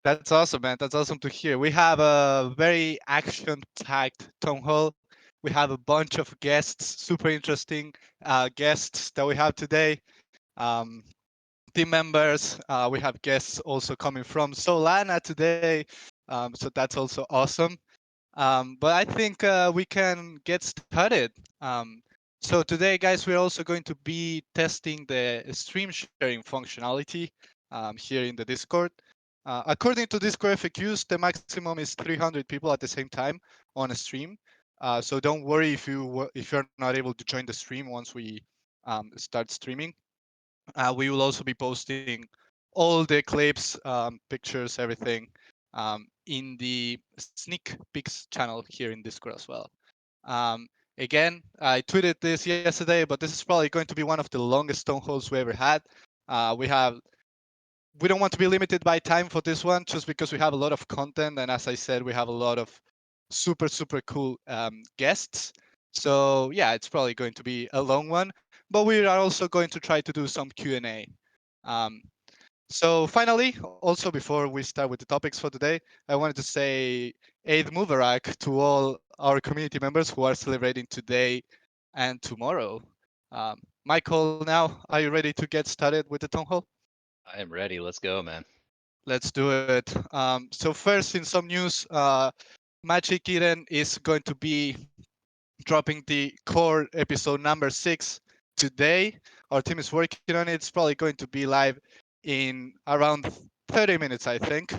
That's awesome, man. That's awesome to hear. We have a very action-packed town hall. We have a bunch of guests, super interesting guests that we have today. Um, Team members. We have guests also coming from Solana today. So that's also awesome. But I think we can get started. Um, so today, guys, we're also going to be testing the stream sharing functionality here in the Discord. According to Discord FAQs, the maximum is 300 people at the same time on a stream. So don't worry if you're not able to join the stream once we start streaming. We will also be posting all the clips, pictures, everything in the sneak peeks channel here in Discord as well. Um, Again, I tweeted this yesterday, but this is probably going to be one of the longest Stoneholds we ever had. We have we don't want to be limited by time for this one just because we have a lot of content, and as I said, we have a lot of super cool guests. So yeah, it's probably going to be a long one, but we are also going to try to do some Q&A. um, so finally, also before we start with the topics for today, I wanted to say Eid Mubarak to all our community members who are celebrating today and tomorrow. Michael, now are you ready to get started with the town hall? I am ready. Let's go, man. Let's do it. So first, in some news, Magic Eden is going to be dropping the core episode number 6 today. Our team is working on it. It's probably going to be live in around 30 minutes, I think.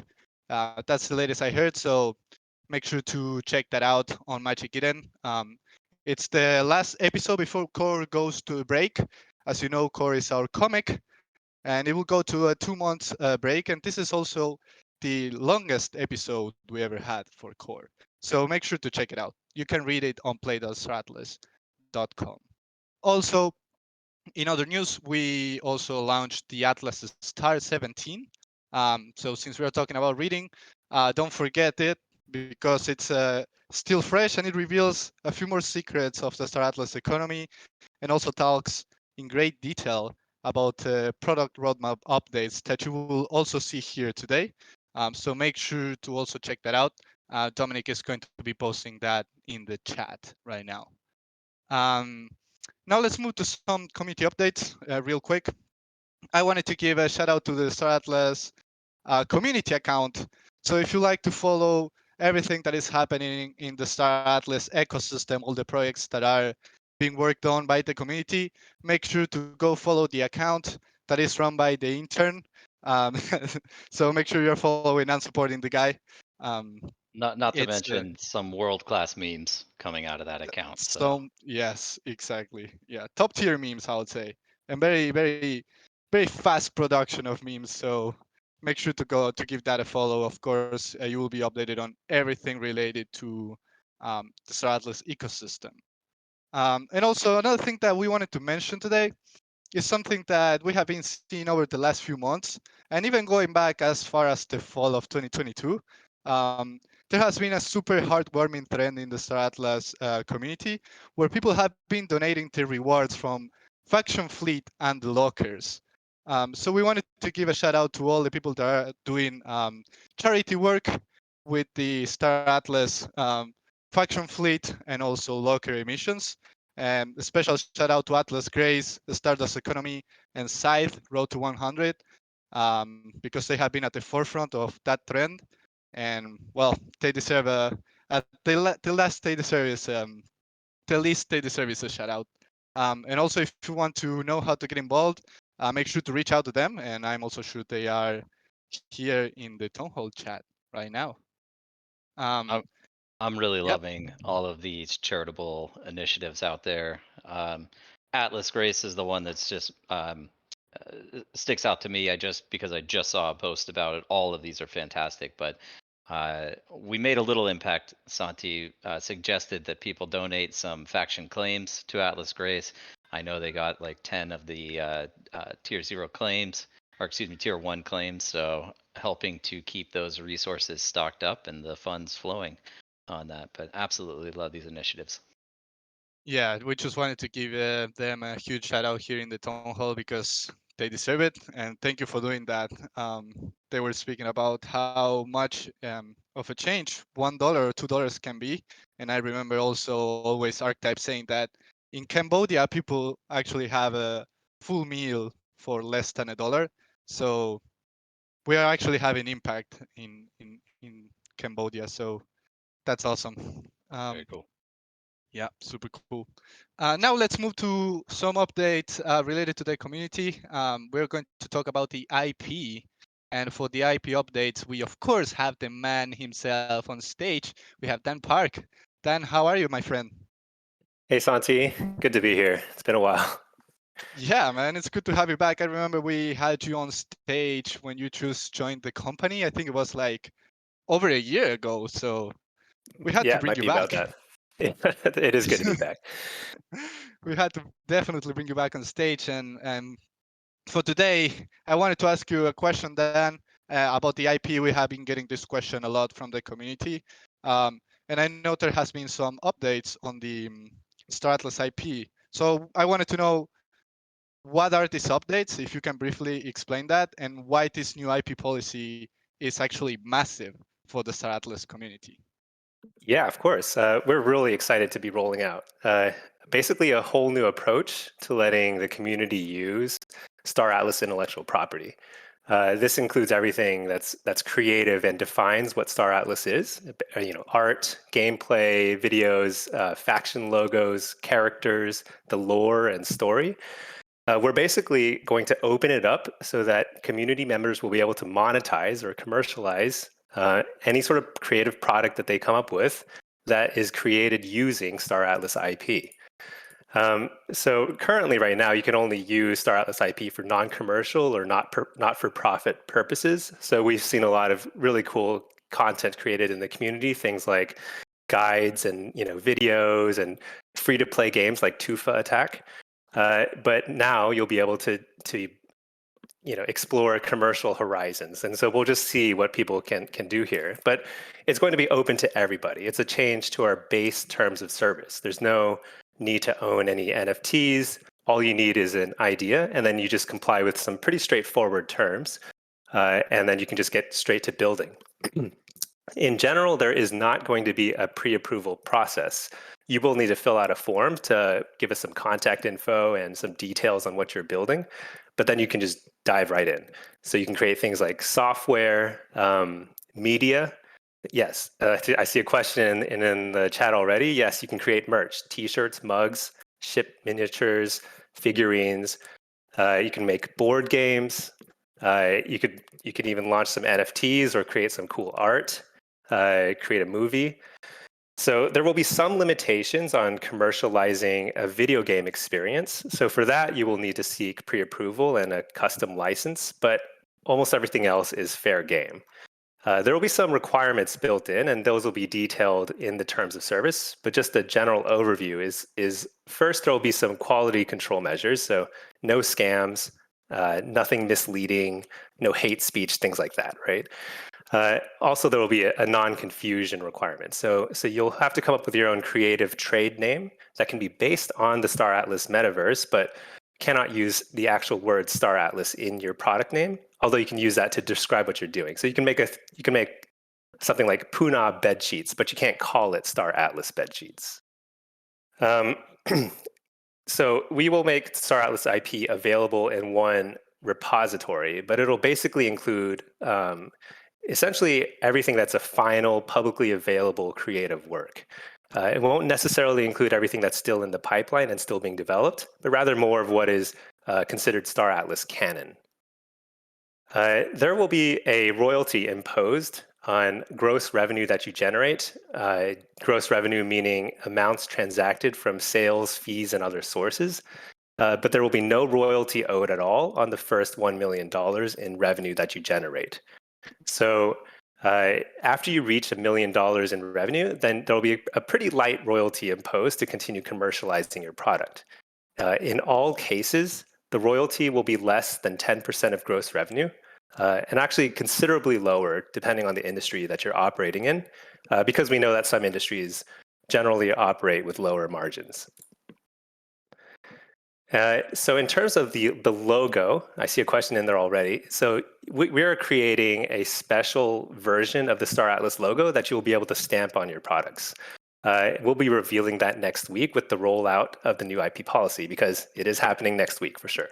That's the latest I heard. So make sure to check that out on Magic Eden. It's the last episode before Core goes to break. As you know, Core is our comic, and it will go to a 2 months break. And this is also the longest episode we ever had for Core. So make sure to check it out. You can read it on play.stratlas.com. Also, in other news, we also launched the Atlas Star 17. So since we are talking about reading, don't forget it because it's still fresh and it reveals a few more secrets of the Star Atlas economy and also talks in great detail about product roadmap updates that you will also see here today. So make sure to also check that out. Dominic is going to be posting that in the chat right now. Um, Now let's move to some community updates real quick. I wanted to give a shout out to the Star Atlas community account. So if you like to follow everything that is happening in the Star Atlas ecosystem, all the projects that are being worked on by the community, make sure to go follow the account that is run by the intern. Um, so make sure you're following and supporting the guy. Um, Not to it's mention some world-class memes coming out of that account. So some yes, exactly. Yeah, top tier memes, I would say, and very fast production of memes. So make sure to go to give that a follow. Of course, you will be updated on everything related to the Star Atlas ecosystem. And also another thing that we wanted to mention today is something that we have been seeing over the last few months, and even going back as far as the fall of 2022. Um, there has been a super heartwarming trend in the Star Atlas community where people have been donating their rewards from Faction Fleet and the lockers. So we wanted to give a shout out to all the people that are doing charity work with the Star Atlas Faction Fleet and also locker emissions. A special shout out to Atlas Grace, the Stardust Economy, and Scythe Road to 100, because they have been at the forefront of that trend. And well, they deserve the last they deserve is the least they deserve is a shout out. And also, if you want to know how to get involved, make sure to reach out to them. And I'm also sure they are here in the Town Hall chat right now. I'm Um, I'm really yep. loving all of these charitable initiatives out there. Atlas Grace is the one that's just sticks out to me. Because I just saw a post about it. All of these are fantastic, but we made a little impact. Santi suggested that people donate some faction claims to Atlas Grace. I know they got like 10 of the tier 0 claims, or excuse me, tier 1 claims. So helping to keep those resources stocked up and the funds flowing on that. But absolutely love these initiatives. Yeah, we just wanted to give them a huge shout out here in the Town Hall because they deserve it, and thank you for doing that. They were speaking about how much of a change $1 or $2 can be, and I remember also always Archetype saying that in Cambodia people actually have a full meal for less than $1. So we are actually having impact in Cambodia. So that's awesome. Very cool. Yeah, super cool. Now let's move to some updates related to the community. We're going to talk about the IP. And for the IP updates, we of course have the man himself on stage. We have Dan Park. Dan, how are you, my friend? Hey Santi, good to be here. It's been a while. Yeah, man, it's good to have you back. I remember we had you on stage when you just joined the company. I think it was like over a year ago. So we had to Yeah, it bring might you be back. about that. It is good to be back. We had to definitely bring you back on stage, and for today I wanted to ask you a question, Dan, about the IP. We have been getting this question a lot from the community, and I know there has been some updates on the Star Atlas IP. So I wanted to know, what are these updates, if you can briefly explain that, and why this new IP policy is actually massive for the Star Atlas community. Yeah, of course. We're really excited to be rolling out basically a whole new approach to letting the community use Star Atlas intellectual property. This includes everything that's creative and defines what Star Atlas is. Art, gameplay, videos, faction logos, characters, the lore and story. We're basically going to open it up so that community members will be able to monetize or commercialize any sort of creative product that they come up with that is created using Star Atlas IP. So currently, right now, you can only use Star Atlas IP for non-commercial or not-for-profit purposes. So we've seen a lot of really cool content created in the community, things like guides and videos and free-to-play games like Tufa Attack. But now you'll be able to explore commercial horizons, and so we'll just see what people can do here. But it's going to be open to everybody. It's a change to our base terms of service. There's no need to own any NFTs. All you need is an idea, and then you just comply with some pretty straightforward terms, and then you can just get straight to building. In general, there is not going to be a pre-approval process. You will need to fill out a form to give us some contact info and some details on what you're building, but then you can just dive right in. So you can create things like software, media. Yes, I see a question in the chat already. Yes, you can create merch, t-shirts, mugs, ship miniatures, figurines. You can make board games. You could even launch some NFTs or create some cool art. Create a movie. So there will be some limitations on commercializing a video game experience. So for that, you will need to seek pre-approval and a custom license, but almost everything else is fair game. There will be some requirements built in, and those will be detailed in the terms of service. But just a general overview is first, there will be some quality control measures. So no scams, nothing misleading, no hate speech, things like that, right? Also, there will be a non-confusion requirement. So you'll have to come up with your own creative trade name that can be based on the Star Atlas metaverse, but cannot use the actual word Star Atlas in your product name, although you can use that to describe what you're doing. So you can make something like Puna bed sheets, but you can't call it Star Atlas bed sheets. So we will make Star Atlas IP available in one repository, but it'll basically include essentially everything that's a final publicly available creative work. It won't necessarily include everything that's still in the pipeline and still being developed, but rather more of what is considered Star Atlas canon. There will be a royalty imposed on gross revenue that you generate. Gross revenue meaning amounts transacted from sales, fees, and other sources. But there will be no royalty owed at all on the first $1 million in revenue that you generate. So after you reach $1 million in revenue, then there'll be a pretty light royalty imposed to continue commercializing your product. In all cases, the royalty will be less than 10% of gross revenue, and actually considerably lower depending on the industry that you're operating in, because we know that some industries generally operate with lower margins. So in terms of the logo, I see a question in there already. So we are creating a special version of the Star Atlas logo that you'll be able to stamp on your products. We'll be revealing that next week with the rollout of the new IP policy, because it is happening next week for sure.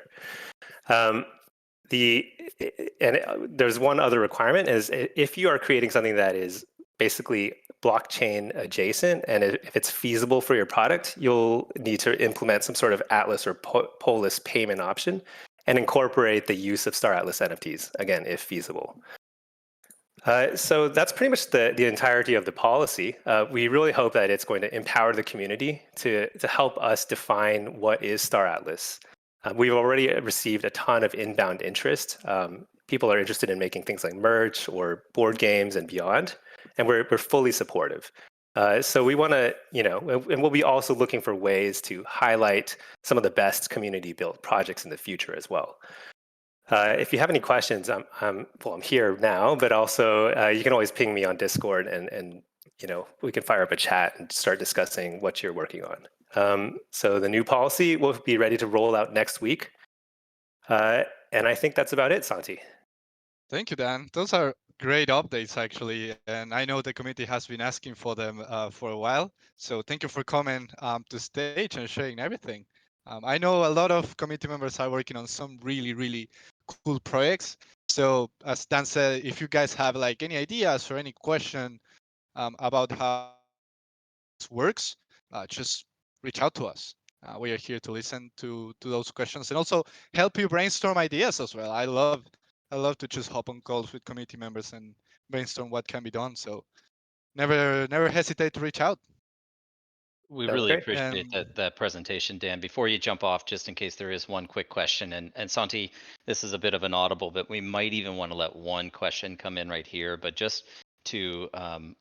There's one other requirement, is if you are creating something that is basically blockchain adjacent, and if it's feasible for your product, you'll need to implement some sort of Atlas or Polis payment option and incorporate the use of Star Atlas NFTs, again, if feasible. So that's pretty much the entirety of the policy. We really hope that it's going to empower the community to help us define what is Star Atlas. We've already received a ton of inbound interest. People are interested in making things like merch or board games and beyond, and we're fully supportive. So we want to, and we'll be also looking for ways to highlight some of the best community-built projects in the future as well. If you have any questions, I'm here now, but also you can always ping me on Discord, and we can fire up a chat and start discussing what you're working on. So the new policy will be ready to roll out next week, and I think that's about it, Santi. Thank you, Dan. Those are great updates, actually, and I know the community has been asking for them for a while. So thank you for coming to stage and sharing everything. I know a lot of community members are working on some really, really cool projects. So as Dan said, if you guys have like any ideas or any question about how this works, just reach out to us. We are here to listen to those questions and also help you brainstorm ideas as well. I love to just hop on calls with community members and brainstorm what can be done. So never hesitate to reach out. We Sounds really great. appreciate that presentation, Dan. Before you jump off, just in case there is one quick question, and Santi, this is a bit of an audible, but we might even want to let one question come in right here. But just to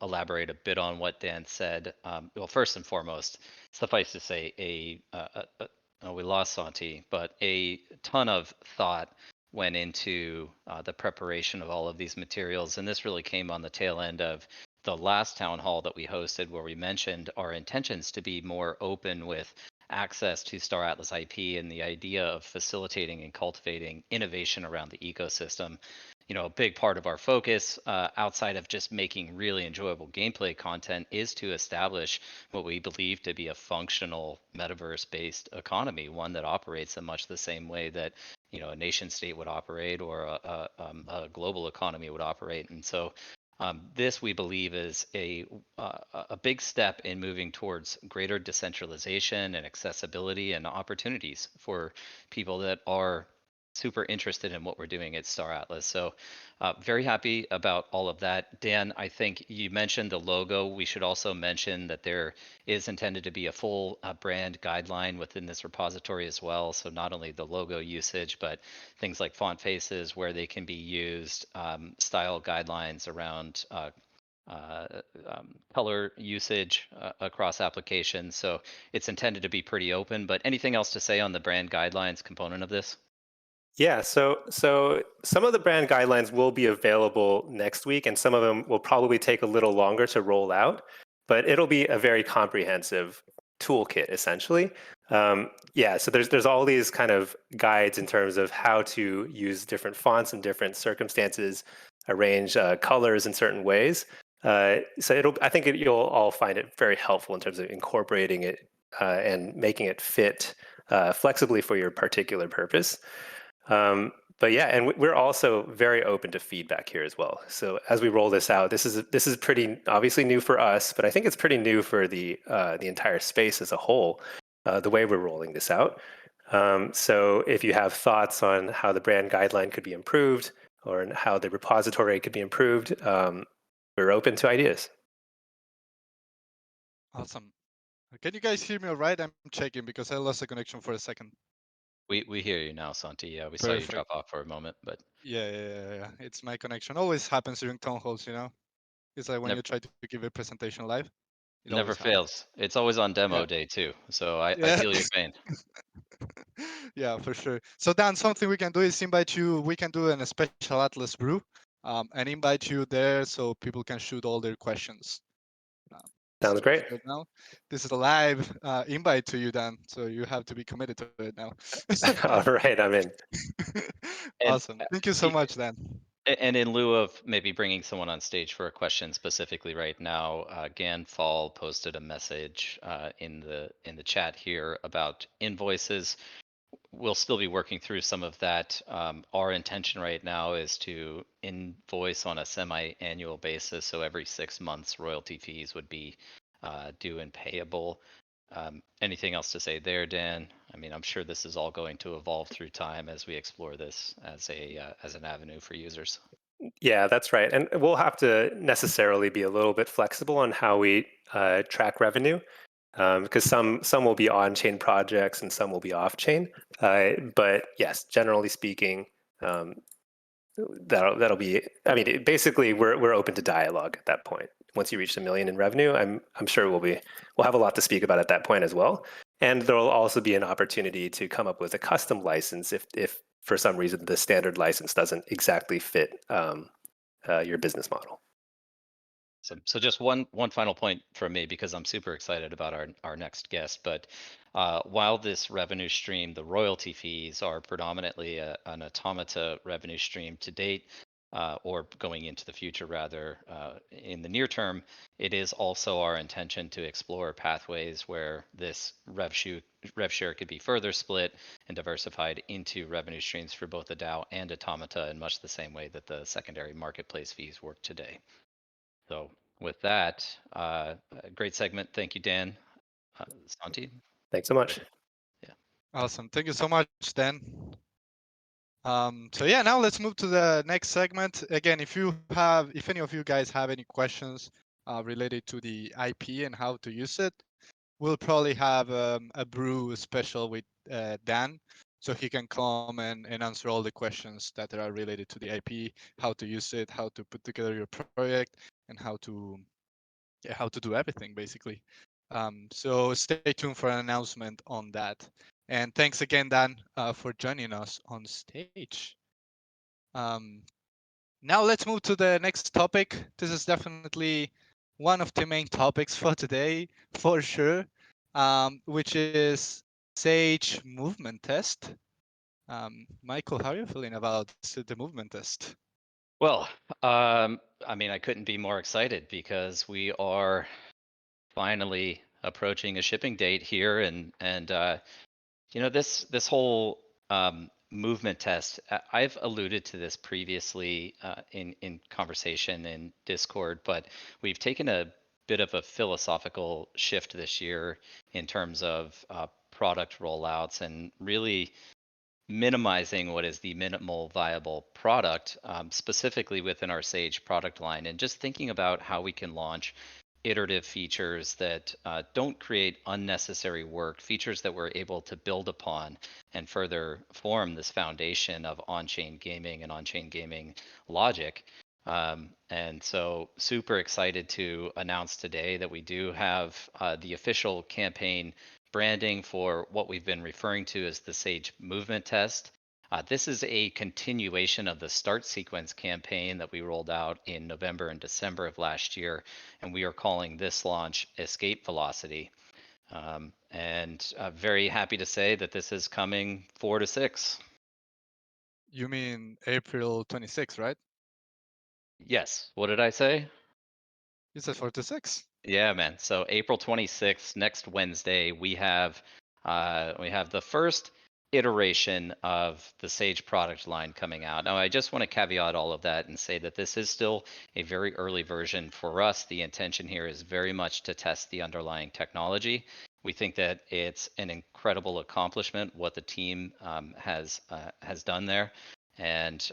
elaborate a bit on what Dan said, well, first and foremost, suffice to say, we lost Santi, but a ton of thought went into the preparation of all of these materials, and this really came on the tail end of the last town hall that we hosted, where we mentioned our intentions to be more open with access to Star Atlas IP and the idea of facilitating and cultivating innovation around the ecosystem. A big part of our focus, outside of just making really enjoyable gameplay content, is to establish what we believe to be a functional metaverse-based economy, one that operates in much the same way that a nation state would operate, or a global economy would operate. And so this, we believe, is a big step in moving towards greater decentralization and accessibility and opportunities for people that are super interested in what we're doing at Star Atlas. So very happy about all of that. Dan, I think you mentioned the logo. We should also mention that there is intended to be a full brand guideline within this repository as well. So not only the logo usage, but things like font faces, where they can be used, style guidelines around color usage across applications. So it's intended to be pretty open. But anything else to say on the brand guidelines component of this? Yeah, so some of the brand guidelines will be available next week, and some of them will probably take a little longer to roll out, but it'll be a very comprehensive toolkit, essentially. Yeah, so there's all these kind of guides in terms of how to use different fonts in different circumstances, arrange colors in certain ways. So I think you'll all find it very helpful in terms of incorporating it and making it fit flexibly for your particular purpose. But yeah, and we're also very open to feedback here as well. So as we roll this out, this is pretty obviously new for us, but I think it's pretty new for the entire space as a whole, the way we're rolling this out. So if you have thoughts on how the brand guideline could be improved, or how the repository could be improved, we're open to ideas. Awesome. Can you guys hear me all right? I'm checking because I lost the connection for a second. We hear you now, Santi. Yeah, we saw you Perfect. drop off for a moment, but Yeah. It's my connection. Always happens during town halls, It's like when you try to give a presentation live, it never always happens. fails. It's always on demo Yeah. day too. So I Yeah. feel your pain. Yeah, for sure. So Dan, something we can do is invite you. We can do a special Atlas brew, and invite you there so people can shoot all their questions. Sounds great. Right now, this is a live invite to you, Dan. So you have to be committed to it now. All right, I'm in. And Awesome. Thank you so i- much, Dan. and in lieu of maybe bringing someone on stage for a question specifically right now, Gan Fall posted a message in the chat here about invoices. We'll still be working through some of that. Our intention right now is to invoice on a semi-annual basis, so every 6 months royalty fees would be due and payable. Anything else to say there, Dan? I mean, I'm sure this is all going to evolve through time as we explore this as an avenue for users. Yeah, that's right. And we'll have to necessarily be a little bit flexible on how we track revenue, because some will be on-chain projects and some will be off-chain. But yes, generally speaking, that'll be. I mean, basically, we're open to dialogue at that point. Once you reach $1 million in revenue, I'm sure we'll have a lot to speak about at that point as well. And there will also be an opportunity to come up with a custom license if for some reason the standard license doesn't exactly fit your business model. So just one final point from me, because I'm super excited about our next guest. But while this revenue stream, the royalty fees are predominantly an automata revenue stream to date, or going into the future rather, in the near term, it is also our intention to explore pathways where this rev share could be further split and diversified into revenue streams for both the DAO and automata in much the same way that the secondary marketplace fees work today. So with that, great segment. Thank you, Dan. Santi? Thanks so much. Awesome. Thank you so much, Dan. So yeah, now let's move to the next segment. Again, if any of you guys have any questions related to the IP and how to use it, we'll probably have a brew special with Dan, so he can come and answer all the questions that are related to the IP, how to use it, how to put together your project, and how to do everything basically. So stay tuned for an announcement on that. And thanks again, Dan, for joining us on stage. Now let's move to the next topic. This is definitely one of the main topics for today, for sure, which is Sage movement test. Michael, how are you feeling about the movement test? Well, I mean, I couldn't be more excited because we are finally approaching a shipping date here, and this whole movement test. I've alluded to this previously in conversation in Discord, but we've taken a bit of a philosophical shift this year in terms of product rollouts and really minimizing what is the minimal viable product, specifically within our Sage product line, and just thinking about how we can launch iterative features that don't create unnecessary work, features that we're able to build upon and further form this foundation of on-chain gaming and on-chain gaming logic. And so super excited to announce today that we do have the official campaign branding for what we've been referring to as the Sage movement test. This is a continuation of the start sequence campaign that we rolled out in November and December of last year, and we are calling this launch Escape Velocity. And very happy to say that this is coming 4 to 6. You mean April 26th, right? Yes. What did I say? You said 4 to 6. Yeah, man. So April 26th, next Wednesday, we have the first iteration of the Sage product line coming out. Now, I just want to caveat all of that and say that this is still a very early version for us. The intention here is very much to test the underlying technology. We think that it's an incredible accomplishment what the team has done there, and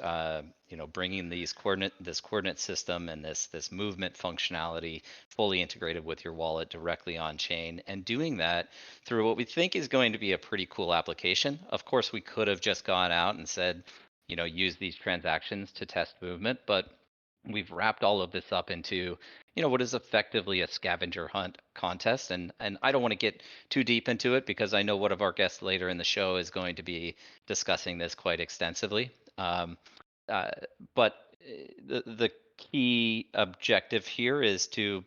bringing this coordinate system and this movement functionality fully integrated with your wallet directly on chain, and doing that through what we think is going to be a pretty cool application. Of course, we could have just gone out and said, use these transactions to test movement, but we've wrapped all of this up into what is effectively a scavenger hunt contest. And I don't want to get too deep into it because I know one of our guests later in the show is going to be discussing this quite extensively. But the key objective here is to,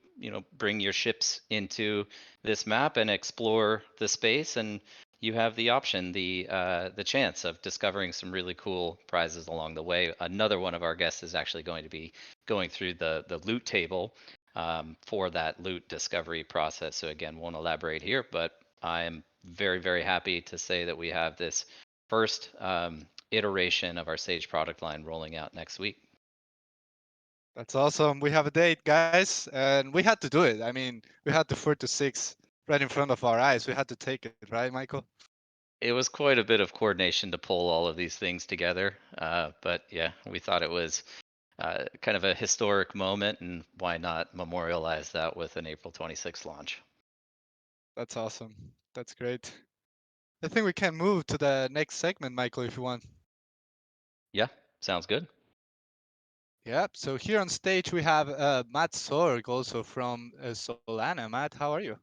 bring your ships into this map and explore the space, and you have the option, the chance of discovering some really cool prizes along the way. Another one of our guests is actually going to be going through the loot table for that loot discovery process. So again, won't elaborate here, but I am very, very happy to say that we have this first iteration of our Sage product line rolling out next week. That's awesome. We have a date, guys, and we had to do it. I mean, we had the 4 to 6 right in front of our eyes. We had to take it, right, Michael? It was quite a bit of coordination to pull all of these things together. But yeah, we thought it was kind of a historic moment, and why not memorialize that with an April 26th launch? That's awesome. That's great. I think we can move to the next segment, Michael, if you want. Yeah, sounds good. Yeah. So here on stage we have Matt Sorg, also from Solana. Matt, how are you?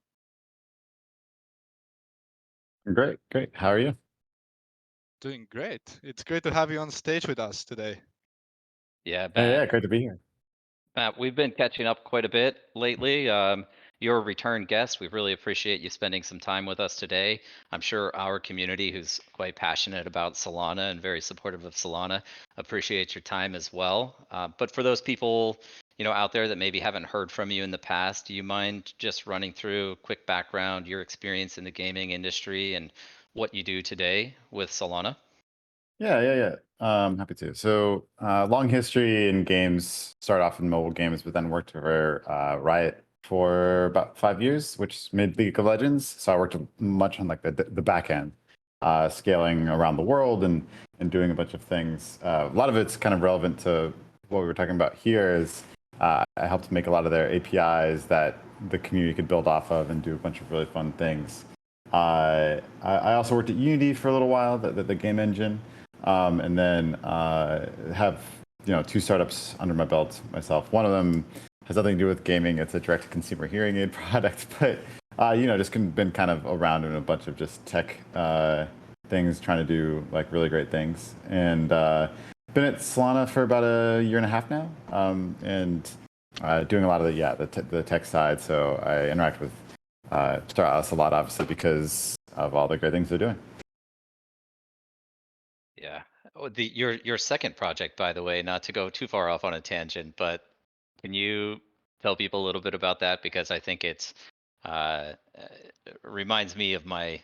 Great, great. How are you? Doing great. It's great to have you on stage with us today. Yeah, Yeah, great to be here. Matt, we've been catching up quite a bit lately. You're a return guest. We really appreciate you spending some time with us today. I'm sure our community, who's quite passionate about Solana and very supportive of Solana, appreciates your time as well. But for those people, out there that maybe haven't heard from you in the past, do you mind just running through a quick background, your experience in the gaming industry, and what you do today with Solana? Yeah. Happy to. So, long history in games. Started off in mobile games, but then worked for Riot for about 5 years, which made League of Legends. So I worked much on like the back end, scaling around the world and doing a bunch of things. A lot of it's kind of relevant to what we were talking about here. Is I helped make a lot of their APIs that the community could build off of and do a bunch of really fun things. I also worked at Unity for a little while, the game engine. And then have 2 startups under my belt myself. One of them has nothing to do with gaming; it's a direct-to-consumer hearing aid product. But just been kind of around in a bunch of just tech things, trying to do like really great things. And been at Solana for about a year and a half now, and doing a lot of the tech side. So I interact with Starhouse a lot, obviously, because of all the great things they're doing. Yeah. Oh, your second project, by the way, not to go too far off on a tangent, but can you tell people a little bit about that? Because I think it's reminds me of my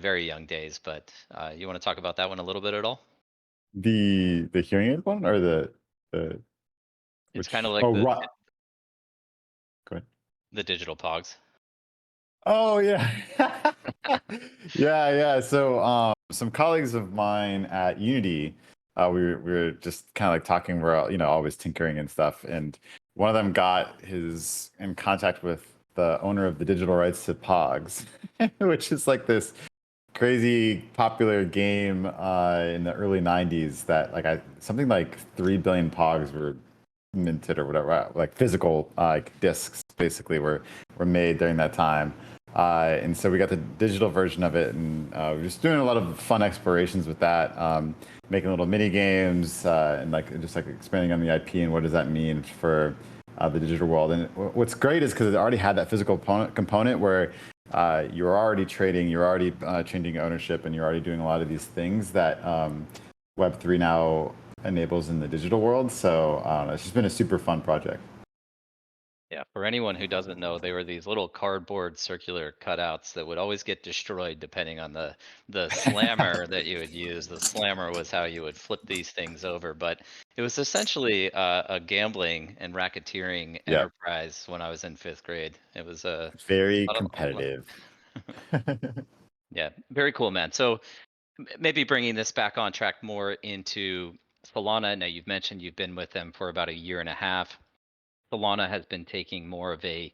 very young days. But you want to talk about that one a little bit at all? The hearing aid one, or the It's which kind of like oh right. Go ahead. the digital pogs. Oh yeah. Yeah. So some colleagues of mine at Unity, we were just kind of like talking. We're always tinkering and stuff, and one of them got his in contact with the owner of the digital rights to Pogs, which is like this crazy popular game in the early 90s that something like 3 billion Pogs were minted or whatever, like physical like discs basically were made during that time. And so we got the digital version of it, and we're just doing a lot of fun explorations with that, making little mini games and just expanding on the IP and what does that mean for the digital world. And what's great is because it already had that physical component where you're already trading, you're already changing ownership, and you're already doing a lot of these things that Web3 now enables in the digital world. So it's just been a super fun project. Yeah, for anyone who doesn't know, they were these little cardboard circular cutouts that would always get destroyed depending on the slammer that you would use. The slammer was how you would flip these things over, but it was essentially a gambling and racketeering Yeah, enterprise when I was in 5th grade. It was a very lot of competitive. yeah, very cool, man. So maybe bringing this back on track more into Solana. Now you've mentioned you've been with them for about a year and a half. Solana has been taking more of a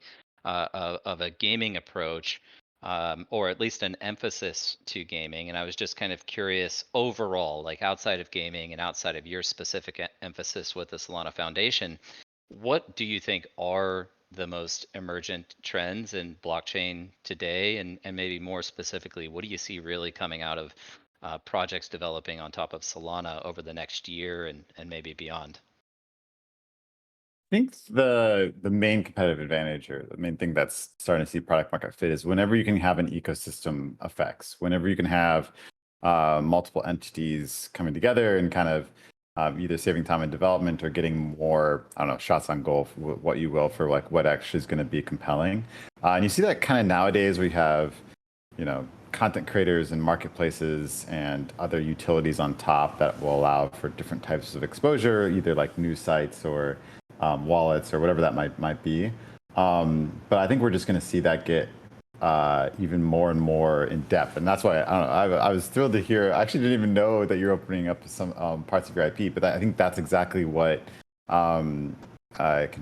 gaming approach, or at least an emphasis to gaming. And I was just kind of curious overall, like outside of gaming and outside of your specific emphasis with the Solana Foundation, what do you think are the most emergent trends in blockchain today? And maybe more specifically, what do you see really coming out of projects developing on top of Solana over the next year and maybe beyond? think the main competitive advantage, or the main thing that's starting to see product market fit, is whenever you can have an ecosystem effects, whenever you can have multiple entities coming together and kind of either saving time in development or getting more, I don't know, shots on goal, what you will, for like what actually is going to be compelling. And you see that kind of nowadays. We have, you know, content creators and marketplaces and other utilities on top that will allow for different types of exposure, either like news sites or wallets or whatever that might be. But I think we're just going to see that get even more and more in depth, and that's why I don't know. I was thrilled to hear. I actually didn't even know that you're opening up some parts of your IP, but I think that's exactly what can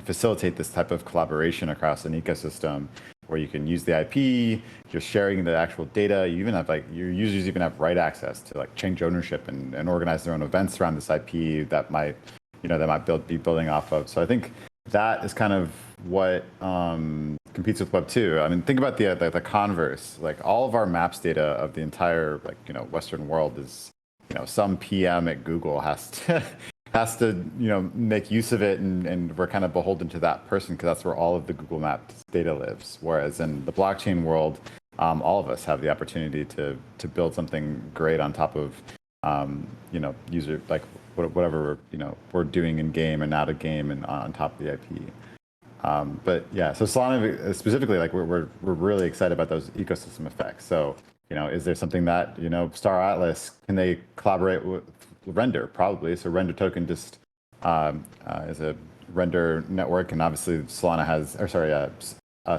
facilitate this type of collaboration across an ecosystem, where you can use the IP, you're sharing the actual data. You even have like your users even have right access to like change ownership and organize their own events around this IP that might, you know, be building off of. So I think that is kind of what competes with Web 2. I mean, think about the converse. Like all of our maps data of the entire, like, you know, Western world is, you know, some PM at Google has to you know, make use of it, and we're kind of beholden to that person because that's where all of the Google Maps data lives. Whereas in the blockchain world, all of us have the opportunity to build something great on top of you know, user, like whatever, you know, we're doing in game and out of game and on top of the IP. But yeah, so Solana specifically, like we're really excited about those ecosystem effects. So, you know, is there something that, you know, Star Atlas, can they collaborate with Render? Probably. So Render token just is a render network, and obviously Solana has, or sorry,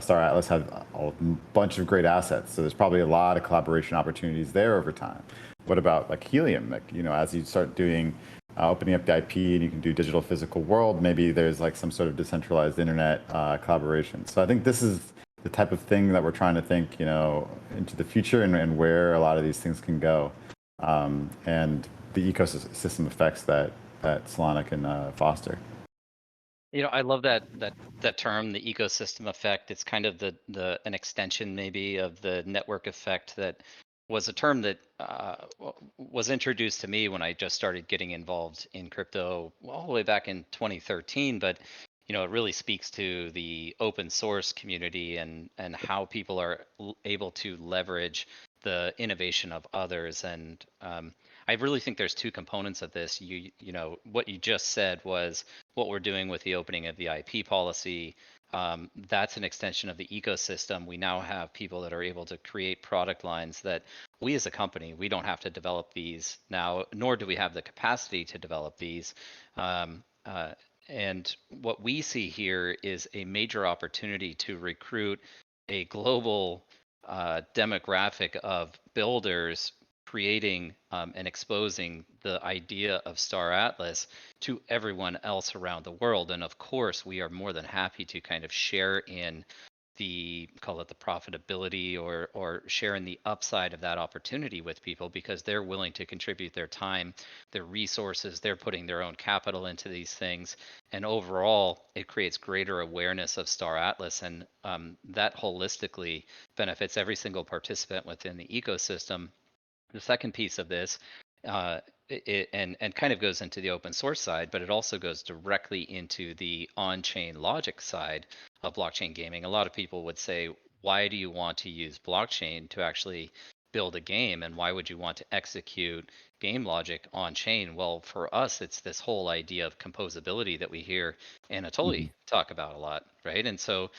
Star Atlas has a bunch of great assets. So there's probably a lot of collaboration opportunities there over time. What about like Helium? Like, you know, as you start doing opening up the IP and you can do digital physical world, maybe there's like some sort of decentralized internet collaboration. So I think this is the type of thing that we're trying to think, you know, into the future, and where a lot of these things can go, and the ecosystem effects that Solana can foster. You know, I love that term, the ecosystem effect. It's kind of an extension maybe of the network effect that was a term that was introduced to me when I just started getting involved in crypto all the way back in 2013. But you know, it really speaks to the open source community and how people are able to leverage the innovation of others. And I really think there's two components of this. You know, what you just said was what we're doing with the opening of the IP policy. That's an extension of the ecosystem. We now have people that are able to create product lines that we as a company, we don't have to develop these now, nor do we have the capacity to develop these. And what we see here is a major opportunity to recruit a global demographic of builders creating and exposing the idea of Star Atlas to everyone else around the world. And of course, we are more than happy to kind of share in the, call it the profitability, or share in the upside of that opportunity with people, because they're willing to contribute their time, their resources, they're putting their own capital into these things. And overall, it creates greater awareness of Star Atlas, and that holistically benefits every single participant within the ecosystem. The second piece of this, and kind of goes into the open source side, but it also goes directly into the on-chain logic side of blockchain gaming. A lot of people would say, why do you want to use blockchain to actually build a game, and why would you want to execute game logic on chain? Well, for us, it's this whole idea of composability that we hear Anatoly talk about a lot, right? And so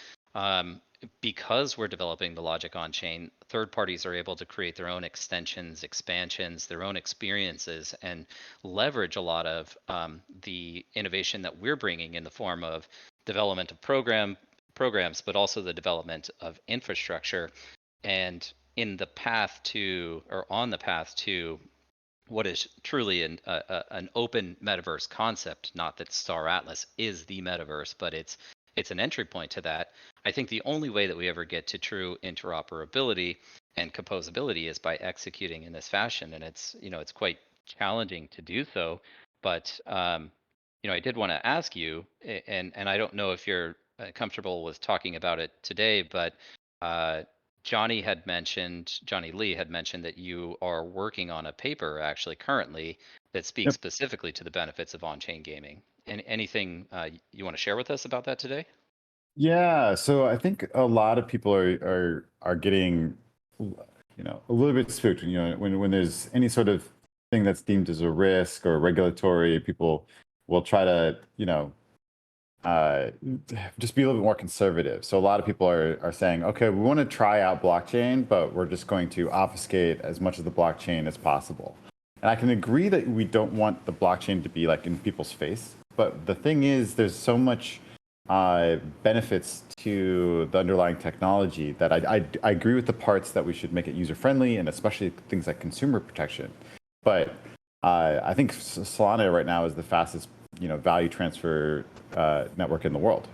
because we're developing the logic on chain, third parties are able to create their own extensions, expansions, their own experiences, and leverage a lot of the innovation that we're bringing in the form of development of programs, but also the development of infrastructure. And in the path to, or on the path to, what is truly an open metaverse concept. Not that Star Atlas is the metaverse, but it's an entry point to that. I think the only way that we ever get to true interoperability and composability is by executing in this fashion, and it's, you know, it's quite challenging to do so. But you know, I did want to ask you, and I don't know if you're comfortable with talking about it today, but Johnny Lee had mentioned that you are working on a paper actually currently that speaks specifically to the benefits of on-chain gaming. anything you want to share with us about that today? Yeah, so I think a lot of people are getting, a little bit spooked. When there's any sort of thing that's deemed as a risk or regulatory, people will try to, uh, just be a little bit more conservative. So a lot of people are saying, okay, we want to try out blockchain, but we're just going to obfuscate as much of the blockchain as possible. And I can agree that we don't want the blockchain to be like in people's face. But the thing is, there's so much benefits to the underlying technology that I agree with the parts that we should make it user friendly, and especially things like consumer protection. But I think Solana right now is the fastest value transfer network in the world.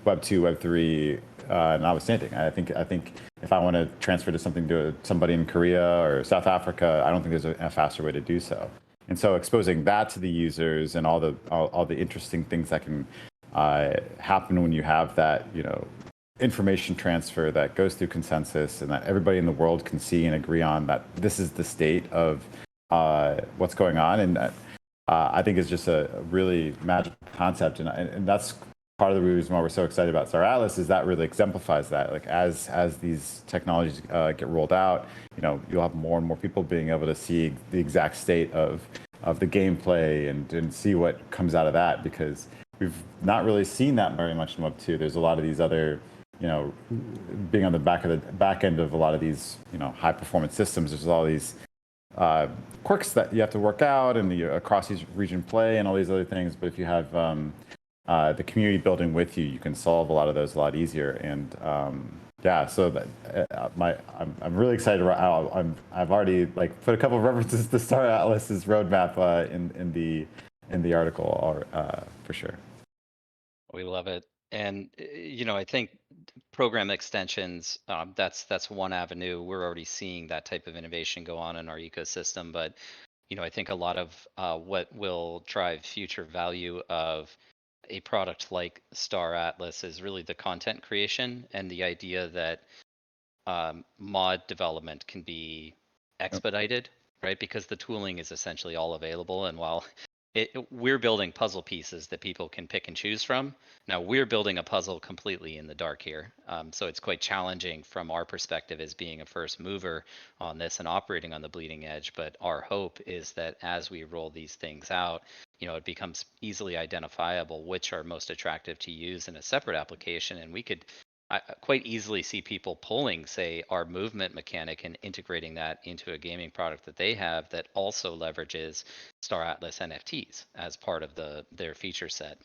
Web 2, Web 3, notwithstanding. I think if I want to transfer to somebody in Korea or South Africa, I don't think there's a faster way to do so. And so exposing that to the users and all the interesting things that can happen when you have that information transfer that goes through consensus and that everybody in the world can see and agree on that this is the state of what's going on, and that I think is just a really magical concept, and that's part of the reason why we're so excited about Star Atlas, is that really exemplifies that. Like as these technologies get rolled out, you'll have more and more people being able to see the exact state of the gameplay and see what comes out of that, because we've not really seen that very much in Web 2. There's a lot of these other, being on the back end of a lot of these, high performance systems. There's all these quirks that you have to work out, and the across these region play and all these other things. But if you have the community building with you, you can solve a lot of those a lot easier. And yeah, so that I'm really excited. I've already put a couple of references to Star Atlas's roadmap in the article for sure. We love it. And I think program extensions, that's one avenue. We're already seeing that type of innovation go on in our ecosystem. But I think a lot of what will drive future value of a product like Star Atlas is really the content creation and the idea that mod development can be expedited, right? Because the tooling is essentially all available. And while we're building puzzle pieces that people can pick and choose from, now we're building a puzzle completely in the dark here. So it's quite challenging from our perspective as being a first mover on this and operating on the bleeding edge. But our hope is that as we roll these things out, it becomes easily identifiable which are most attractive to use in a separate application. And we could quite easily see people pulling, say, our movement mechanic and integrating that into a gaming product that they have that also leverages Star Atlas NFTs as part of their feature set.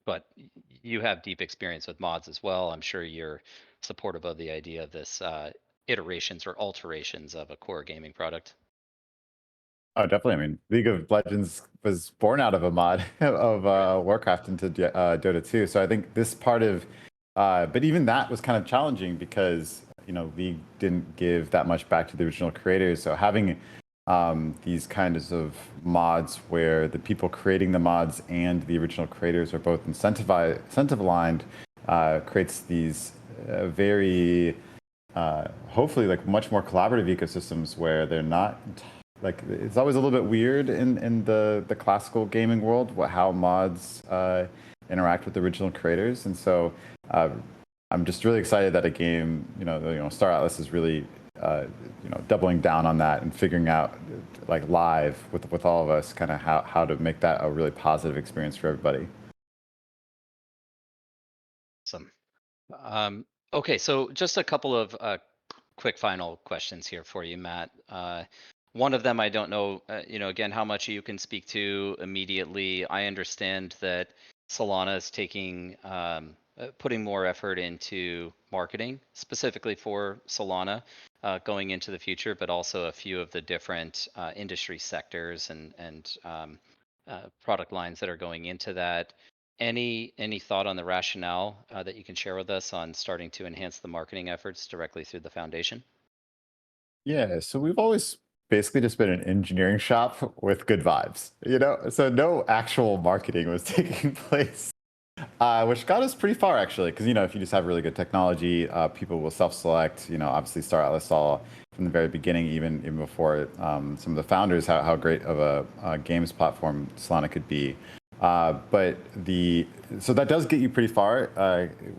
But you have deep experience with mods as well. I'm sure you're supportive of the idea of this iterations or alterations of a core gaming product. Oh, definitely. I mean, League of Legends was born out of a mod of Warcraft into Dota 2. So I think this part of, but even that was kind of challenging because, League didn't give that much back to the original creators. So having these kinds of mods where the people creating the mods and the original creators are both incentive aligned creates these very, hopefully, much more collaborative ecosystems where they're not. It's always a little bit weird in the classical gaming world how mods interact with the original creators, and so I'm just really excited that a game, Star Atlas is really doubling down on that and figuring out live with all of us kind of how to make that a really positive experience for everybody. Awesome. Okay, so just a couple of quick final questions here for you, Matt. One of them, I don't know, again, how much you can speak to immediately. I understand that Solana is putting more effort into marketing, specifically for Solana going into the future, but also a few of the different industry sectors and product lines that are going into that. Any thought on the rationale that you can share with us on starting to enhance the marketing efforts directly through the foundation? Yeah, so we've always basically just been an engineering shop with good vibes, so no actual marketing was taking place, which got us pretty far actually, because if you just have really good technology, people will self-select. Obviously Star Atlas saw from the very beginning, even before some of the founders, how great of a games platform Solana could be. But so that does get you pretty far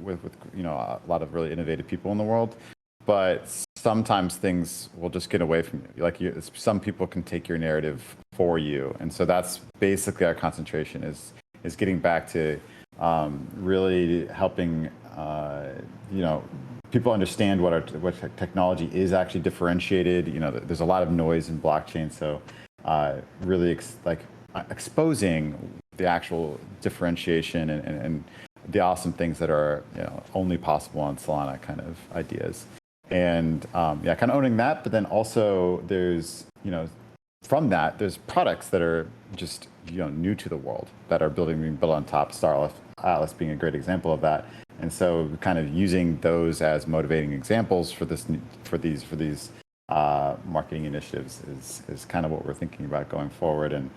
with a lot of really innovative people in the world. But sometimes things will just get away from you. Like some people can take your narrative for you, and so that's basically our concentration is getting back to really helping people understand what technology is actually differentiated. There's a lot of noise in blockchain, so really exposing the actual differentiation and the awesome things that are only possible on Solana kind of ideas. And kind of owning that, but then also there's from that there's products that are just new to the world that are being built on top. Star Atlas being a great example of that. And so kind of using those as motivating examples for these marketing initiatives is kind of what we're thinking about going forward. And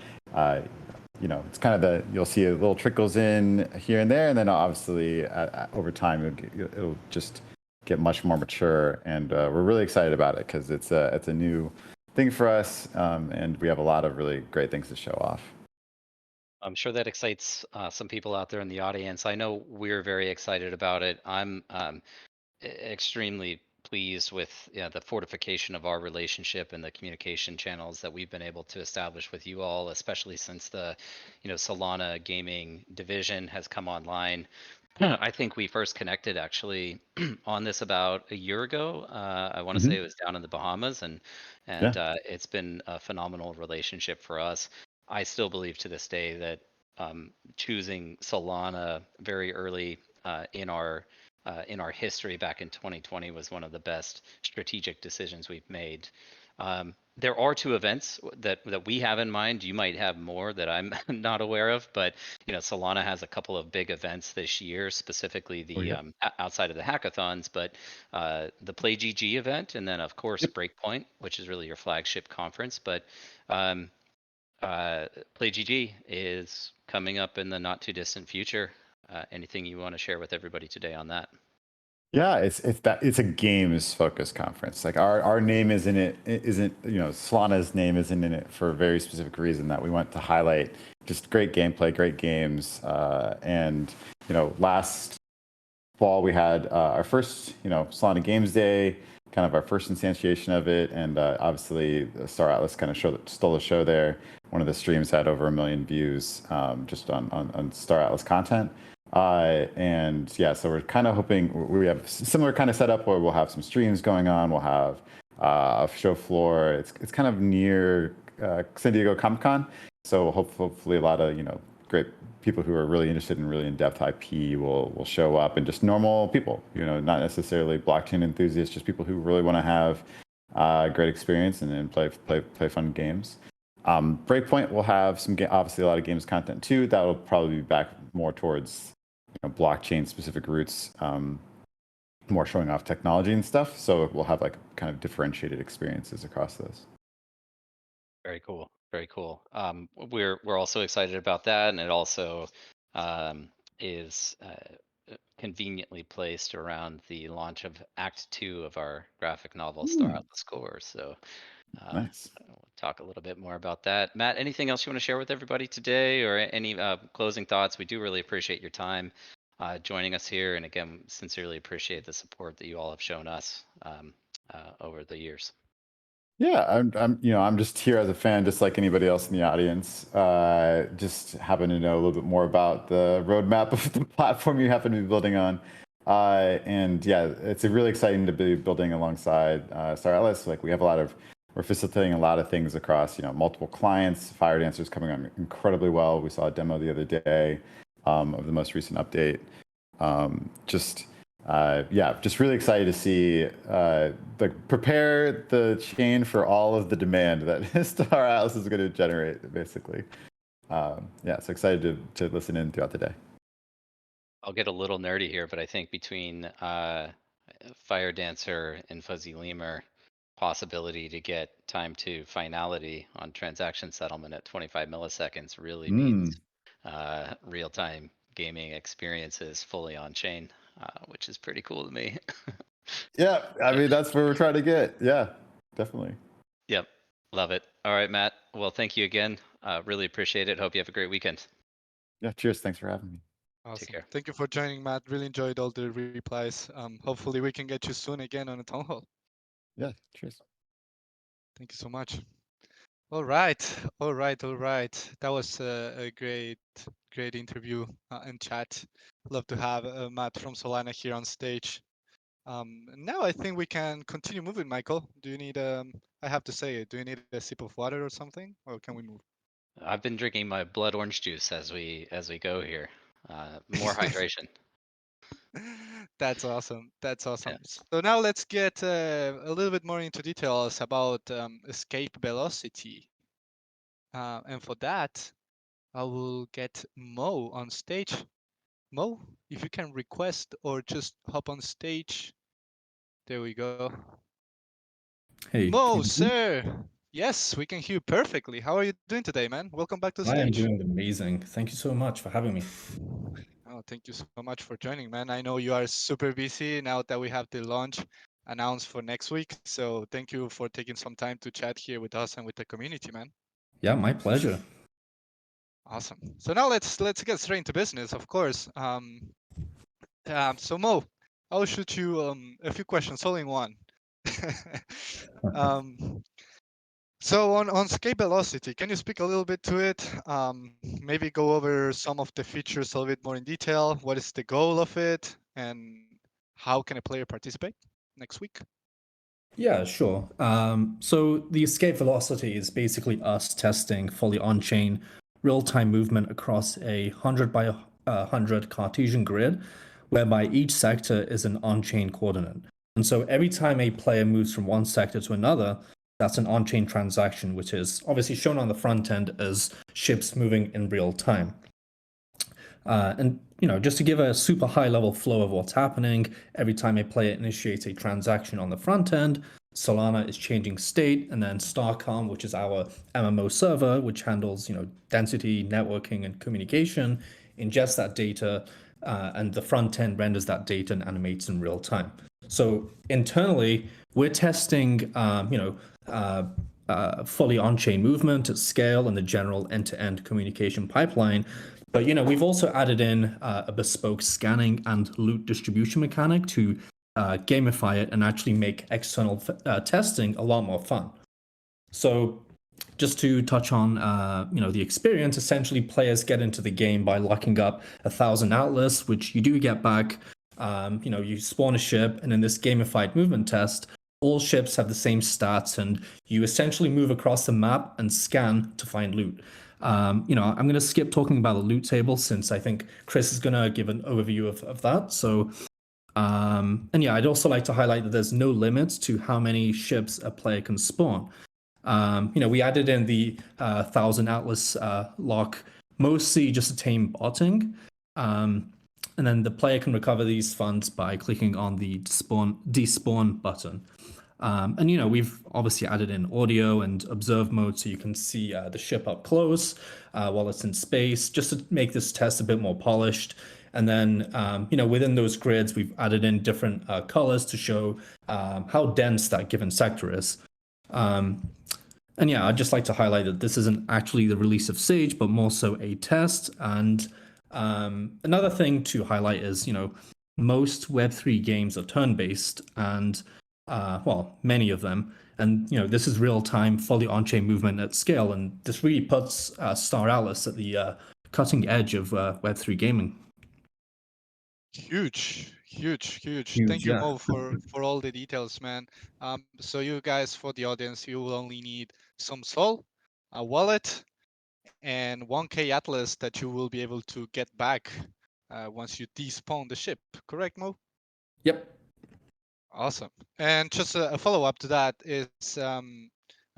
it's kind of you'll see a little trickles in here and there, and then obviously over time it'll just get much more mature. And we're really excited about it because it's a new thing for us, and we have a lot of really great things to show off. I'm sure that excites some people out there in the audience. I know we're very excited about it. I'm extremely pleased with the fortification of our relationship and the communication channels that we've been able to establish with you all, especially since the Solana gaming division has come online. I think we first connected actually on this about a year ago. I want to say it was down in the Bahamas, and it's been a phenomenal relationship for us. I still believe to this day that choosing Solana very early in our history back in 2020 was one of the best strategic decisions we've made. There are two events that we have in mind. You might have more that I'm not aware of, but Solana has a couple of big events this year, specifically the outside of the hackathons, but the Play GG event, and then of course Breakpoint, which is really your flagship conference. But Play GG is coming up in the not too distant future. Anything you want to share with everybody today on that? Yeah, it's a games focused conference. Like our name isn't Solana's name isn't in it for a very specific reason, that we want to highlight just great gameplay, great games. And last fall we had our first Solana Games Day, kind of our first instantiation of it, and obviously Star Atlas kind of stole the show there. One of the streams had over 1 million views just on Star Atlas content. And yeah, so we're kind of hoping we have similar kind of setup where we'll have some streams going on. We'll have a show floor. It's kind of near San Diego Comic-Con, so hopefully a lot of great people who are really interested in really in-depth IP will show up, and just normal people, not necessarily blockchain enthusiasts, just people who really want to have a great experience and play fun games. Breakpoint will have obviously a lot of games content too. That will probably be back more towards blockchain specific roots, more showing off technology and stuff. So we'll have like kind of differentiated experiences across those. Very cool. Very cool. We're also excited about that, and it also is conveniently placed around the launch of Act 2 of our graphic novel, Star Atlas Core. So nice. We'll talk a little bit more about that. Matt, anything else you want to share with everybody today, or any closing thoughts? We do really appreciate your time joining us here, and again, sincerely appreciate the support that you all have shown us over the years. Yeah, I'm just here as a fan, just like anybody else in the audience. Just happen to know a little bit more about the roadmap of the platform you happen to be building on. And yeah, it's really exciting to be building alongside Star Atlas. Like we're facilitating a lot of things across multiple clients. Fire Dancer's coming on incredibly well. We saw a demo the other day of the most recent update. Just really excited to see prepare the chain for all of the demand that Star Atlas is going to generate, basically. So excited to listen in throughout the day. I'll get a little nerdy here, but I think between Fire Dancer and Fuzzy Lemur, possibility to get time to finality on transaction settlement at 25 milliseconds really means real-time gaming experiences fully on chain, which is pretty cool to me. Yeah, I mean, that's where we're trying to get. Yeah, definitely. Yep, love it. All right, Matt. Well, thank you again. Really appreciate it. Hope you have a great weekend. Yeah, cheers. Thanks for having me. Awesome. care. Thank you for joining, Matt. Really enjoyed all the replies. Hopefully we can get you soon again on a town hall. Yeah, cheers. Thank you so much. All right, all right, all right. That was a great interview and chat. Love to have Matt from Solana here on stage. Now I think we can continue moving, Michael. Do you need I have to say it. Do you need a sip of water or something, or can we move? I've been drinking my blood orange juice as we go here. More hydration. That's awesome. That's awesome. Yeah. So now let's get a little bit more into details about escape velocity. And for that, I will get Mo on stage. Mo, if you can request or just hop on stage. There we go. Hey, Mo, can you hear me? sir. Yes, we can hear you perfectly. How are you doing today, man? Welcome back to the I am stage. doing amazing. Thank you so much for having me. Oh, thank you so much for joining, man. I know you are super busy now that we have the launch announced for next week. So thank you for taking some time to chat here with us and with the community, man. Yeah, my pleasure. Awesome. So now let's get straight into business, of course. So Mo, I'll shoot you a few questions all in one. um, so on escape velocity, can you speak a little bit to it? Maybe go over some of the features a little bit more in detail. What is the goal of it, and how can a player participate next week? Yeah, sure. So the escape velocity is basically us testing fully on-chain real-time movement across a 100 by 100 Cartesian grid, whereby each sector is an on-chain coordinate. And so every time a player moves from one sector to another, that's an on-chain transaction, which is obviously shown on the front end as ships moving in real time. And just to give a super high level flow of what's happening, every time a player initiates a transaction on the front end, Solana is changing state, and then Starcom, which is our MMO server, which handles density, networking, and communication, ingests that data, and the front end renders that data and animates in real time. So internally, we're testing, fully on-chain movement at scale and the general end-to-end communication pipeline. But we've also added in a bespoke scanning and loot distribution mechanic to gamify it and actually make external testing a lot more fun. So just to touch on the experience, essentially players get into the game by locking up 1,000 outlets, which you do get back. You spawn a ship, and in this gamified movement test, all ships have the same stats, and you essentially move across the map and scan to find loot. I'm going to skip talking about the loot table since I think Chris is going to give an overview of that. So, I'd also like to highlight that there's no limit to how many ships a player can spawn. We added in the 1,000 Atlas lock, mostly just to tame botting. And then the player can recover these funds by clicking on the despawn button. We've obviously added in audio and observe mode so you can see the ship up close while it's in space, just to make this test a bit more polished. And then, within those grids, we've added in different colors to show how dense that given sector is. I'd just like to highlight that this isn't actually the release of Sage, but more so a test. And another thing to highlight is, most Web3 games are turn-based, and many of them. And this is real-time, fully on-chain movement at scale, and this really puts Star Atlas at the cutting edge of Web3 gaming. Huge. Huge, Thank you, yeah. Mo, for all the details, man. So you guys, for the audience, you will only need some Sol, a wallet, and 1K Atlas that you will be able to get back once you despawn the ship. Correct, Mo? Yep. Awesome. And just a follow-up to that is, I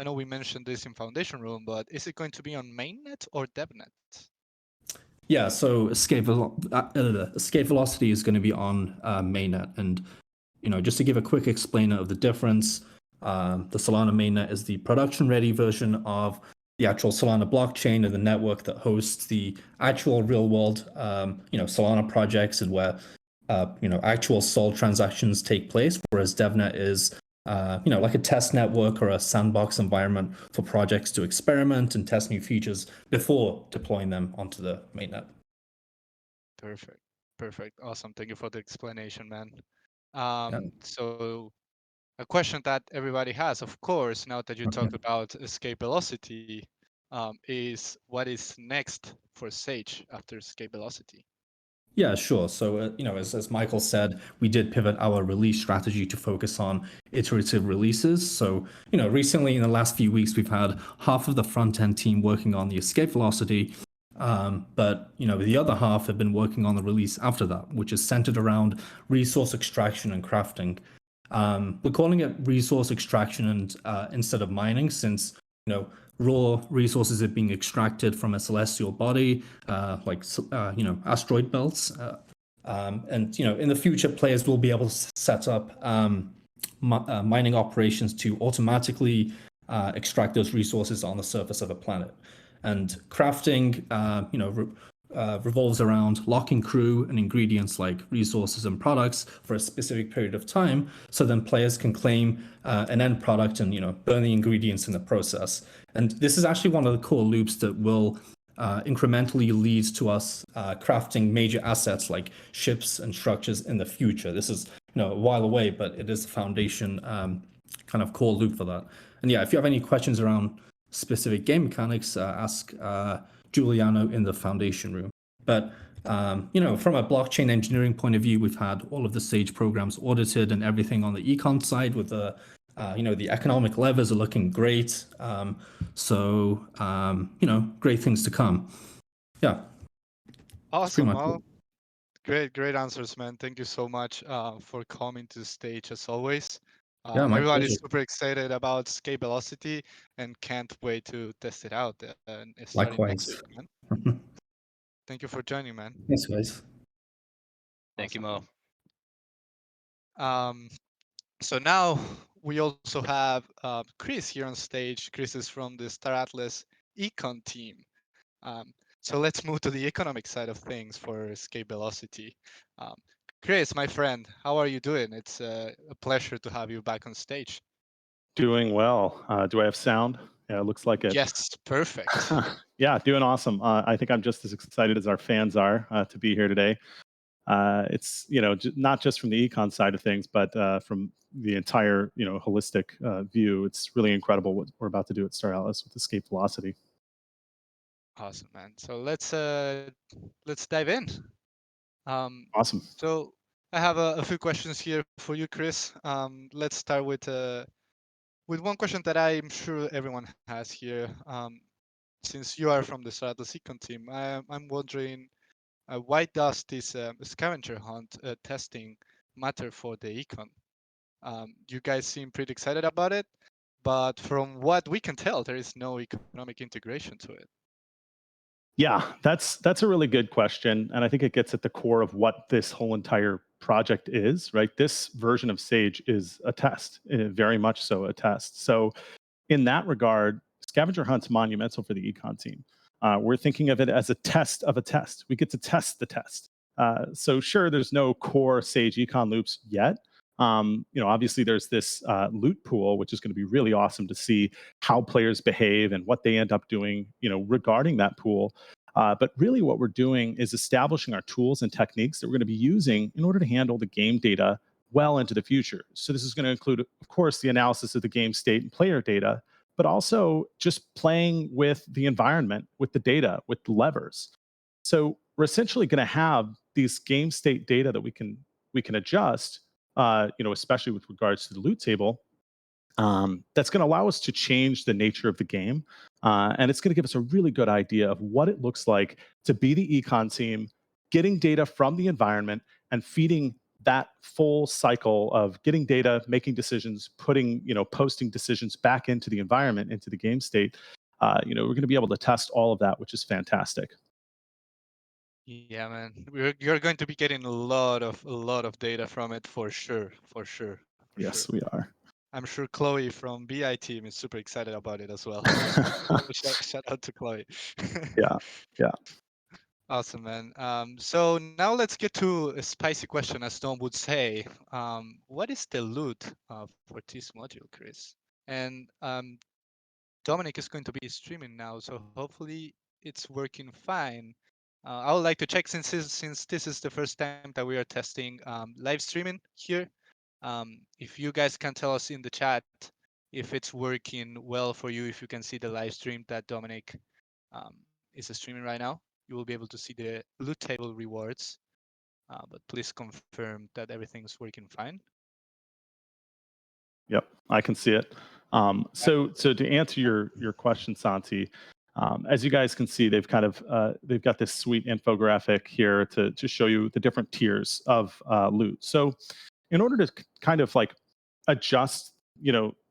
know we mentioned this in Foundation Room, but is it going to be on mainnet or DevNet? Yeah, so escape velocity is going to be on mainnet, and just to give a quick explainer of the difference, the Solana mainnet is the production-ready version of the actual Solana blockchain and the network that hosts the actual real-world, Solana projects and where actual Sol transactions take place, whereas DevNet is like a test network or a sandbox environment for projects to experiment and test new features before deploying them onto the mainnet. Perfect. Perfect. Awesome. Thank you for the explanation, man. Yeah. So a question that everybody has, of course, now that you Okay. talked about escape velocity, is what is next for Sage after escape velocity? Yeah, sure. So, as Michael said, we did pivot our release strategy to focus on iterative releases. So, recently in the last few weeks, we've had half of the front end team working on the escape velocity. But, the other half have been working on the release after that, which is centered around resource extraction and crafting. We're calling it resource extraction and instead of mining, since, raw resources are being extracted from a celestial body, asteroid belts. And in the future, players will be able to set up mining operations to automatically extract those resources on the surface of a planet. And crafting, revolves around locking crew and ingredients like resources and products for a specific period of time, so then players can claim an end product and burn the ingredients in the process. And this is actually one of the core loops that will incrementally lead to us crafting major assets like ships and structures in the future. This is a while away, but it is the foundation kind of core loop for that. And yeah, if you have any questions around specific game mechanics, ask Giuliano in the foundation room. But from a blockchain engineering point of view, we've had all of the Sage programs audited and everything on the econ side with the the economic levers are looking great. Great things to come. Yeah. Awesome. Much Well, great answers, man. Thank you so much for coming to the stage as always. Yeah, my Everybody's pleasure. super excited about escape velocity and can't wait to test it out and starting next Likewise. week, man. Thank you for joining, man. Thanks, guys. Thank you, Awesome. Mo. So now we also have Chris here on stage. Chris is from the Star Atlas Econ team. So let's move to the economic side of things for escape velocity. Um, Chris, my friend, how are you doing? It's a pleasure to have you back on stage. Doing well. Do I have sound? Yeah, it looks like it. Yes, perfect. Yeah, doing awesome. I think I'm just as excited as our fans are to be here today. It's not just from the econ side of things, but from the entire holistic view. It's really incredible what we're about to do at Star Atlas with escape velocity. Awesome, man. So let's dive in. Awesome. So I have a few questions here for you, Chris. Let's start with one question that I'm sure everyone has here. Since you are from the Star Atlas Econ team, I'm wondering why does this scavenger hunt testing matter for the econ? You guys seem pretty excited about it, but from what we can tell, there is no economic integration to it. Yeah, that's a really good question, and I think it gets at the core of what this whole entire project is. Right, this version of Sage is a test, very much so a test. So in that regard, scavenger hunt's monumental for the econ team. We're thinking of it as a test of a test. We get to test the test. So sure, there's no core Sage econ loops yet. Obviously there's this loot pool, which is going to be really awesome to see how players behave and what they end up doing, regarding that pool. But really what we're doing is establishing our tools and techniques that we're going to be using in order to handle the game data well into the future. So this is going to include, of course, the analysis of the game state and player data, but also just playing with the environment, with the data, with the levers. So we're essentially going to have these game state data that we can adjust, especially with regards to the loot table. That's going to allow us to change the nature of the game, and it's going to give us a really good idea of what it looks like to be the econ team, getting data from the environment and feeding that full cycle of getting data, making decisions, posting decisions back into the environment, into the game state. We're going to be able to test all of that, which is fantastic. Yeah, man, you're going to be getting a lot of data from it for sure, Yes, we are. I'm sure Chloe from BI team is super excited about it as well. Shout out to Chloe. Yeah. Awesome, man. So now let's get to a spicy question, as Tom would say. What is the loot for this module, Chris? And Dominic is going to be streaming now, so hopefully it's working fine. I would like to check since this is the first time that we are testing live streaming here. If you guys can tell us in the chat if it's working well for you, if you can see the live stream that Dominic is streaming right now, you will be able to see the loot table rewards. But please confirm that everything's working fine. Yep, I can see it. So to answer your question, Santi, as you guys can see, they've got this sweet infographic here to show you the different tiers of loot. So in order to kind of like adjust,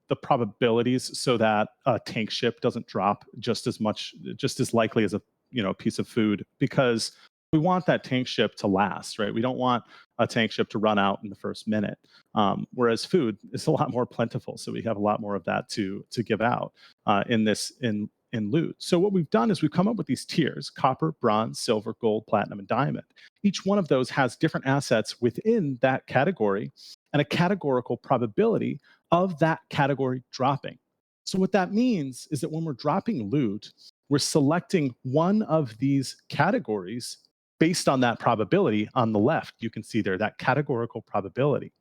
the probabilities so that a tank ship doesn't drop just as likely as a piece of food, because we want that tank ship to last, right? We don't want a tank ship to run out in the first minute. Whereas food is a lot more plentiful, so we have a lot more of that to give out in loot. So what we've done is we've come up with these tiers: copper, bronze, silver, gold, platinum, and diamond. Each one of those has different assets within that category and a categorical probability of that category dropping. So what that means is that when we're dropping loot, we're selecting one of these categories based on that probability. On the left, you can see there that categorical probability.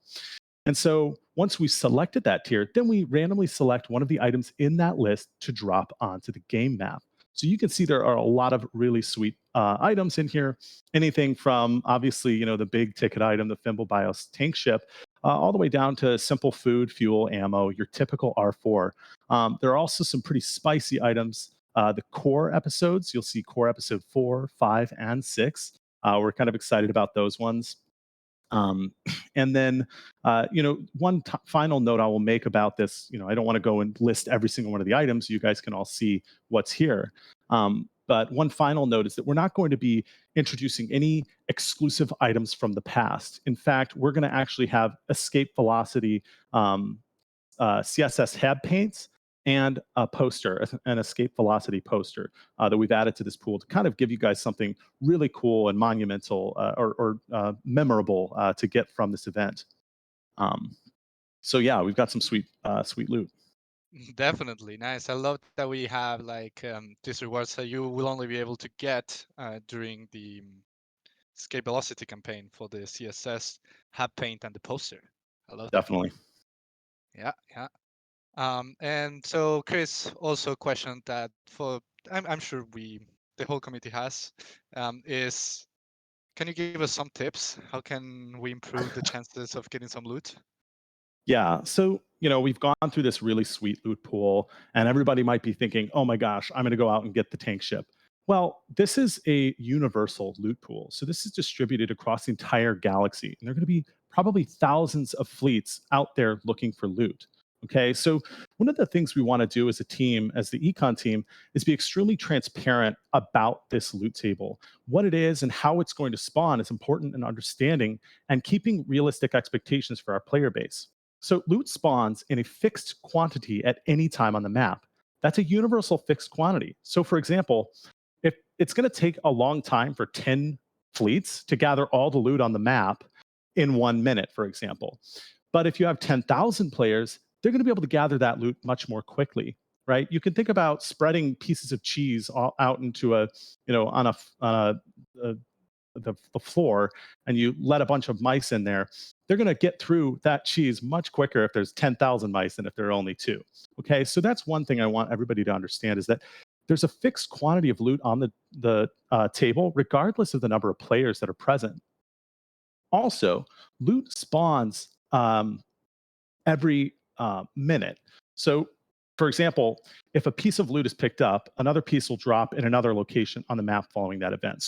And so once we selected that tier, then we randomly select one of the items in that list to drop onto the game map. So you can see there are a lot of really sweet items in here. Anything from, obviously, the big ticket item, the Fimble Bios tank ship, all the way down to simple food, fuel, ammo, your typical R4. There are also some pretty spicy items. The core episodes, you'll see core episode 4, 5, and 6. We're kind of excited about those ones. And then, one final note I will make about this, I don't want to go and list every single one of the items. You guys can all see what's here. But one final note is that we're not going to be introducing any exclusive items from the past. In fact, we're going to actually have escape velocity CSS head paints and a poster, an escape velocity poster that we've added to this pool to kind of give you guys something really cool and monumental or memorable to get from this event. So yeah, we've got some sweet loot. Definitely nice. I love that we have like these rewards that you will only be able to get during the escape velocity campaign for the CSS hub paint and the poster. I love that. Definitely. Yeah. And so Chris also questioned that I'm sure the whole committee has is, can you give us some tips? How can we improve the chances of getting some loot? Yeah, so we've gone through this really sweet loot pool, and everybody might be thinking, oh my gosh, I'm going to go out and get the tank ship. Well, this is a universal loot pool. So this is distributed across the entire galaxy, and there are going to be probably thousands of fleets out there looking for loot. Okay, so one of the things we want to do as a team, as the econ team, is be extremely transparent about this loot table. What it is and how it's going to spawn is important in understanding and keeping realistic expectations for our player base. So loot spawns in a fixed quantity at any time on the map. That's a universal fixed quantity. So for example, if it's going to take a long time for 10 fleets to gather all the loot on the map in 1 minute, for example. But if you have 10,000 players, they're going to be able to gather that loot much more quickly, right? You can think about spreading pieces of cheese all out into the floor, and you let a bunch of mice in there. They're going to get through that cheese much quicker if there's 10,000 mice than if there are only 2. Okay, so that's one thing I want everybody to understand, is that there's a fixed quantity of loot on the table, regardless of the number of players that are present. Also, loot spawns every minute. So, for example, if a piece of loot is picked up, another piece will drop in another location on the map following that event.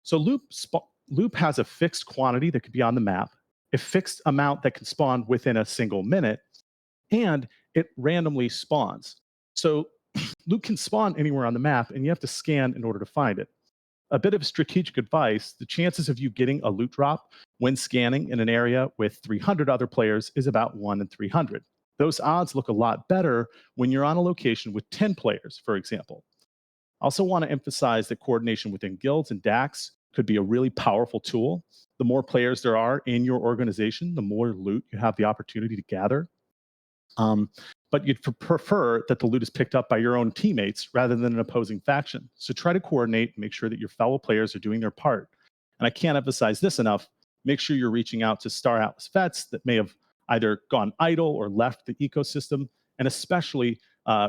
So loop has a fixed quantity that could be on the map, a fixed amount that can spawn within a single minute, and it randomly spawns. So loot can spawn anywhere on the map, and you have to scan in order to find it. A bit of strategic advice: the chances of you getting a loot drop when scanning in an area with 300 other players is about 1 in 300. Those odds look a lot better when you're on a location with 10 players, for example. I also want to emphasize that coordination within guilds and DACs could be a really powerful tool. The more players there are in your organization, the more loot you have the opportunity to gather. But but you'd prefer that the loot is picked up by your own teammates rather than an opposing faction. So try to coordinate and make sure that your fellow players are doing their part. And I can't emphasize this enough. Make sure you're reaching out to Star Atlas vets that may have either gone idle or left the ecosystem, and especially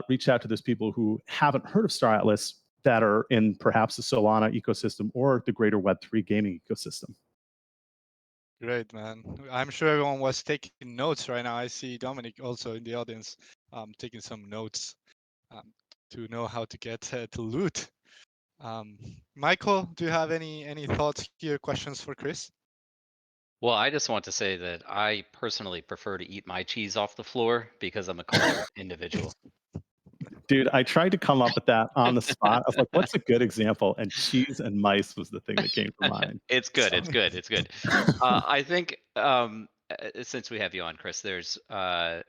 reach out to those people who haven't heard of Star Atlas that are in perhaps the Solana ecosystem or the greater Web3 gaming ecosystem. Great, man. I'm sure everyone was taking notes right now. I see Dominic also in the audience taking some notes to know how to get to loot. Michael, do you have any thoughts here, questions for Chris? Well, I just want to say that I personally prefer to eat my cheese off the floor because I'm a cultured individual. Dude, I tried to come up with that on the spot. I was like, what's a good example? And cheese and mice was the thing that came to mind. It's good. It's good. It's good. I think since we have you on, Chris, there's a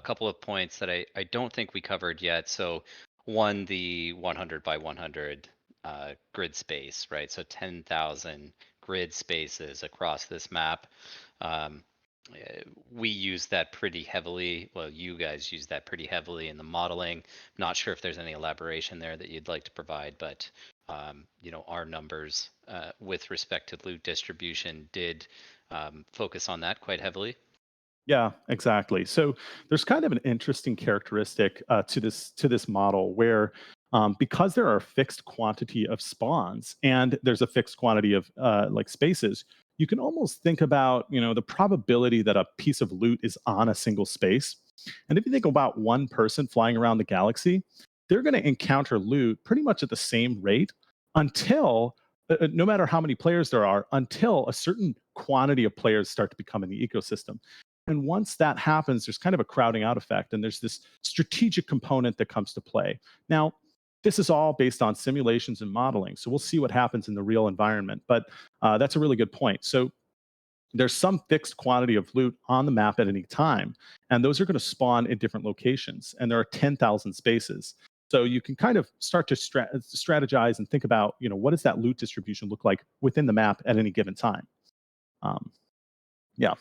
couple of points that I don't think we covered yet. So one, the 100 by 100 grid space, right? So 10,000 grid spaces across this map. We use that pretty heavily. Well, you guys use that pretty heavily in the modeling. Not sure if there's any elaboration there that you'd like to provide, but you know, our numbers with respect to loot distribution did focus on that quite heavily. Yeah, exactly. So there's kind of an interesting characteristic to this model where because there are a fixed quantity of spawns and there's a fixed quantity of like spaces, you can almost think about, you know, the probability that a piece of loot is on a single space. And if you think about one person flying around the galaxy, they're going to encounter loot pretty much at the same rate until no matter how many players there are, until a certain quantity of players start to become in the ecosystem. And once that happens, there's kind of a crowding out effect, and there's this strategic component that comes to play. Now, this is all based on simulations and modeling, so we'll see what happens in the real environment. But that's a really good point. So there's some fixed quantity of loot on the map at any time, and those are going to spawn in different locations, and there are 10,000 spaces. So you can kind of start to strategize and think about, you know, what does that loot distribution look like within the map at any given time? Yeah.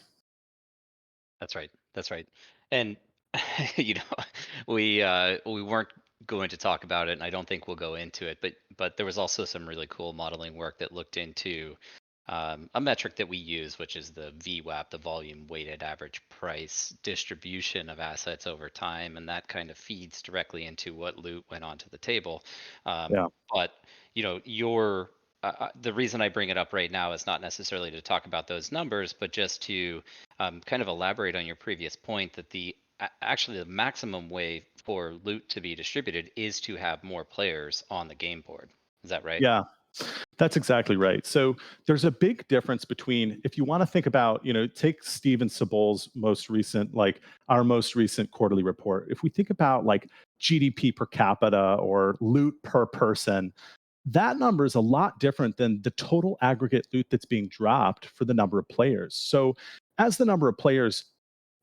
That's right. That's right. And you know, we weren't going to talk about it, and I don't think we'll go into it. But there was also some really cool modeling work that looked into a metric that we use, which is the VWAP, the volume weighted average price distribution of assets over time, and that kind of feeds directly into what loot went onto the table. Yeah. But you know, the reason I bring it up right now is not necessarily to talk about those numbers, but just to kind of elaborate on your previous point that actually the maximum way for loot to be distributed is to have more players on the game board. Is that right? Yeah, that's exactly right. So there's a big difference between, if you want to think about, you know, take Steven Sebol's most recent, like our most recent quarterly report. If we think about like GDP per capita or loot per person, that number is a lot different than the total aggregate loot that's being dropped for the number of players. So as the number of players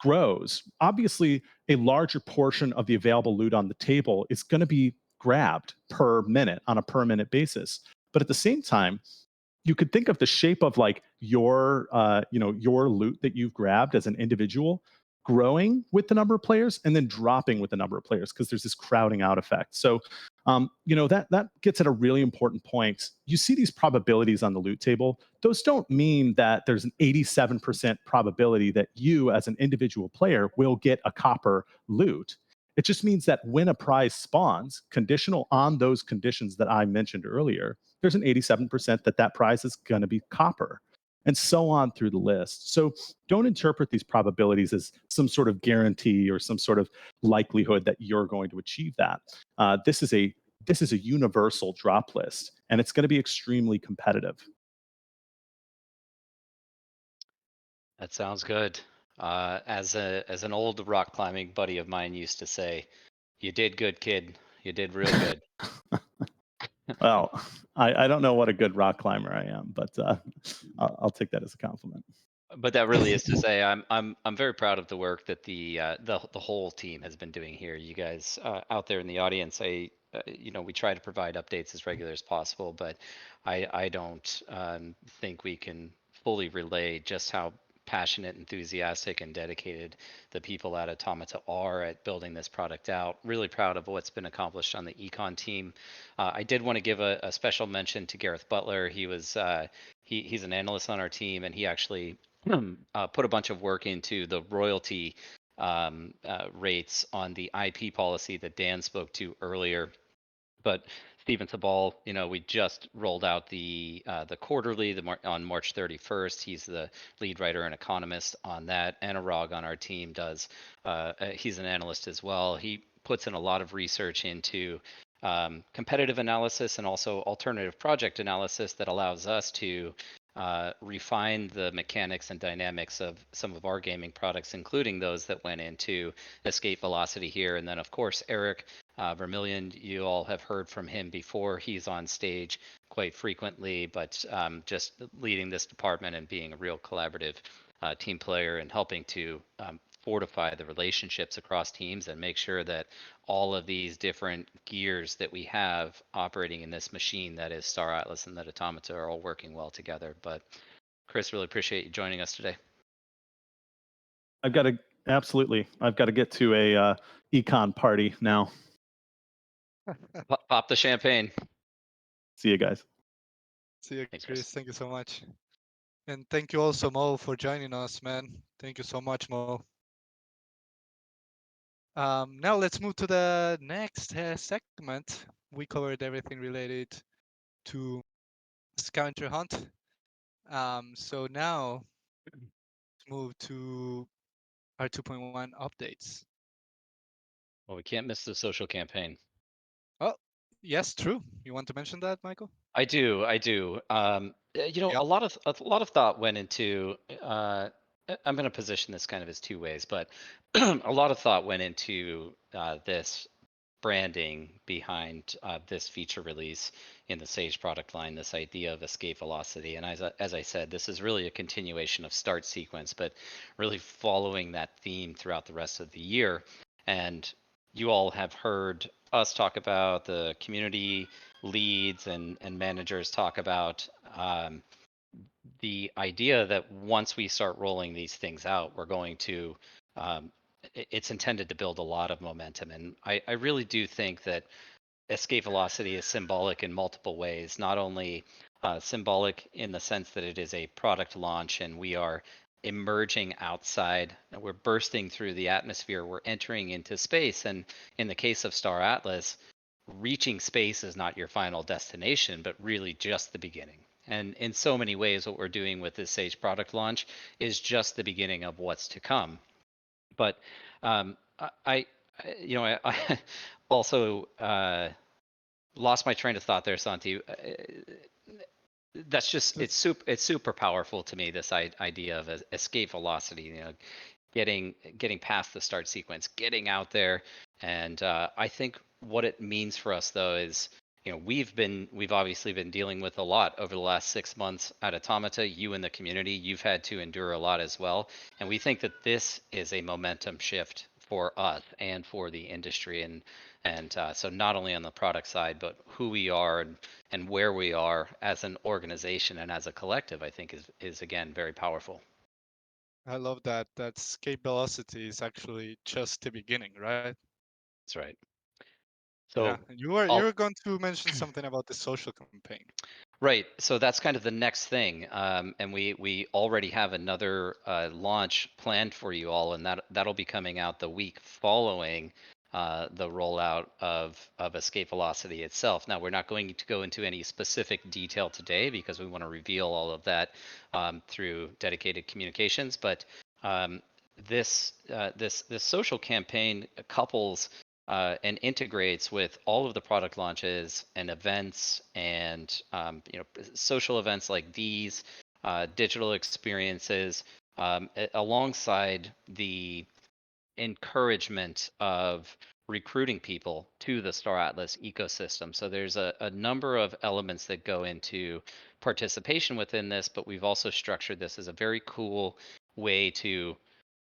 grows, obviously a larger portion of the available loot on the table is going to be grabbed per minute on a per minute basis. But at the same time, you could think of the shape of like your your loot that you've grabbed as an individual growing with the number of players and then dropping with the number of players because there's this crowding out effect. So that gets at a really important point. You see these probabilities on the loot table. Those don't mean that there's an 87% probability that you as an individual player will get a copper loot. It just means that when a prize spawns, conditional on those conditions that I mentioned earlier, there's an 87% that prize is going to be copper, and so on through the list. So don't interpret these probabilities as some sort of guarantee or some sort of likelihood that you're going to achieve that. This is a universal drop list, and it's going to be extremely competitive. That sounds good. As an old rock climbing buddy of mine used to say, "You did good, kid. You did real good." Well, I don't know what a good rock climber I am, but I'll take that as a compliment. But that really is to say, I'm very proud of the work that the whole team has been doing here. You guys out there in the audience, we try to provide updates as regular as possible, but I don't think we can fully relay just how passionate, enthusiastic, and dedicated the people at Automata are at building this product out. Really proud of what's been accomplished on the econ team. I did want to give a special mention to Gareth Butler. He was he's an analyst on our team, and he actually put a bunch of work into the royalty rates on the IP policy that Dan spoke to earlier. But Stephen Sabal, we just rolled out the quarterly on March 31st. He's the lead writer and economist on that. Anurag on our team does. He's an analyst as well. He puts in a lot of research into competitive analysis and also alternative project analysis that allows us to refine the mechanics and dynamics of some of our gaming products, including those that went into escape velocity here. And then, of course, Eric Vermillion, you all have heard from him before. He's on stage quite frequently, but just leading this department and being a real collaborative team player and helping to fortify the relationships across teams and make sure that all of these different gears that we have operating in this machine that is Star Atlas and that Automata are all working well together. But Chris, really appreciate you joining us today. I've got to get to a econ party now. Pop the champagne. See you guys. See you, Thanks, Chris. Thank you so much. And thank you also, Mo, for joining us, man. Thank you so much, Mo. Now let's move to the next segment. We covered everything related to scavenger hunt. So now let's move to our 2.1 updates. Well, we can't miss the social campaign. Oh, yes, true. You want to mention that, Michael? I do. Yep. A lot of thought went into. I'm going to position this kind of as two ways, but a lot of thought went into this branding behind this feature release in the Sage product line. This idea of escape velocity, and as I said, this is really a continuation of start sequence, but really following that theme throughout the rest of the year. And you all have heard us talk about the community leads and managers talk about the idea that once we start rolling these things out, we're going to it's intended to build a lot of momentum. And I really do think that escape velocity is symbolic in multiple ways, not only symbolic in the sense that it is a product launch and we are emerging outside, we're bursting through the atmosphere, we're entering into space. And in the case of Star Atlas, reaching space is not your final destination, but really just the beginning. And in so many ways, what we're doing with this Sage product launch is just the beginning of what's to come. But I also lost my train of thought there, Santi. That's just it's super powerful to me, this idea of escape velocity. Getting past the start sequence, getting out there, and I think what it means for us though is, we've obviously been dealing with a lot over the last 6 months at Automata. You in the community, you've had to endure a lot as well, and we think that this is a momentum shift for us and for the industry, and so not only on the product side, but who we are and where we are as an organization and as a collective, I think is again very powerful. I love that. That escape velocity is actually just the beginning, right? That's right. So yeah, you were going to mention something about the social campaign. Right. So that's kind of the next thing, and we already have another launch planned for you all, and that'll be coming out the week following the rollout of escape velocity itself. Now, we're not going to go into any specific detail today because we want to reveal all of that through dedicated communications. But this social campaign couples and integrates with all of the product launches and events and social events like these, digital experiences, alongside the encouragement of recruiting people to the Star Atlas ecosystem. So there's a number of elements that go into participation within this, but we've also structured this as a very cool way to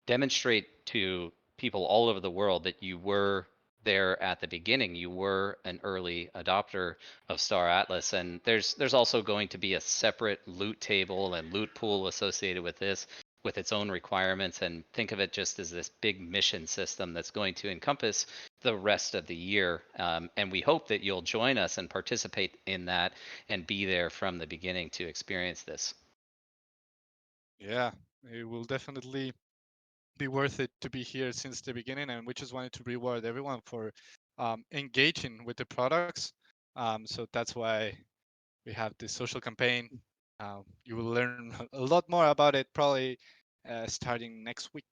demonstrate to people all over the world that you were there at the beginning. You were an early adopter of Star Atlas, and there's also going to be a separate loot table and loot pool associated with this. with its own requirements, and think of it just as this big mission system that's going to encompass the rest of the year. And we hope that you'll join us and participate in that and be there from the beginning to experience this. Yeah, it will definitely be worth it to be here since the beginning, and we just wanted to reward everyone for engaging with the products. So that's why we have this social campaign. You will learn a lot more about it probably starting next week.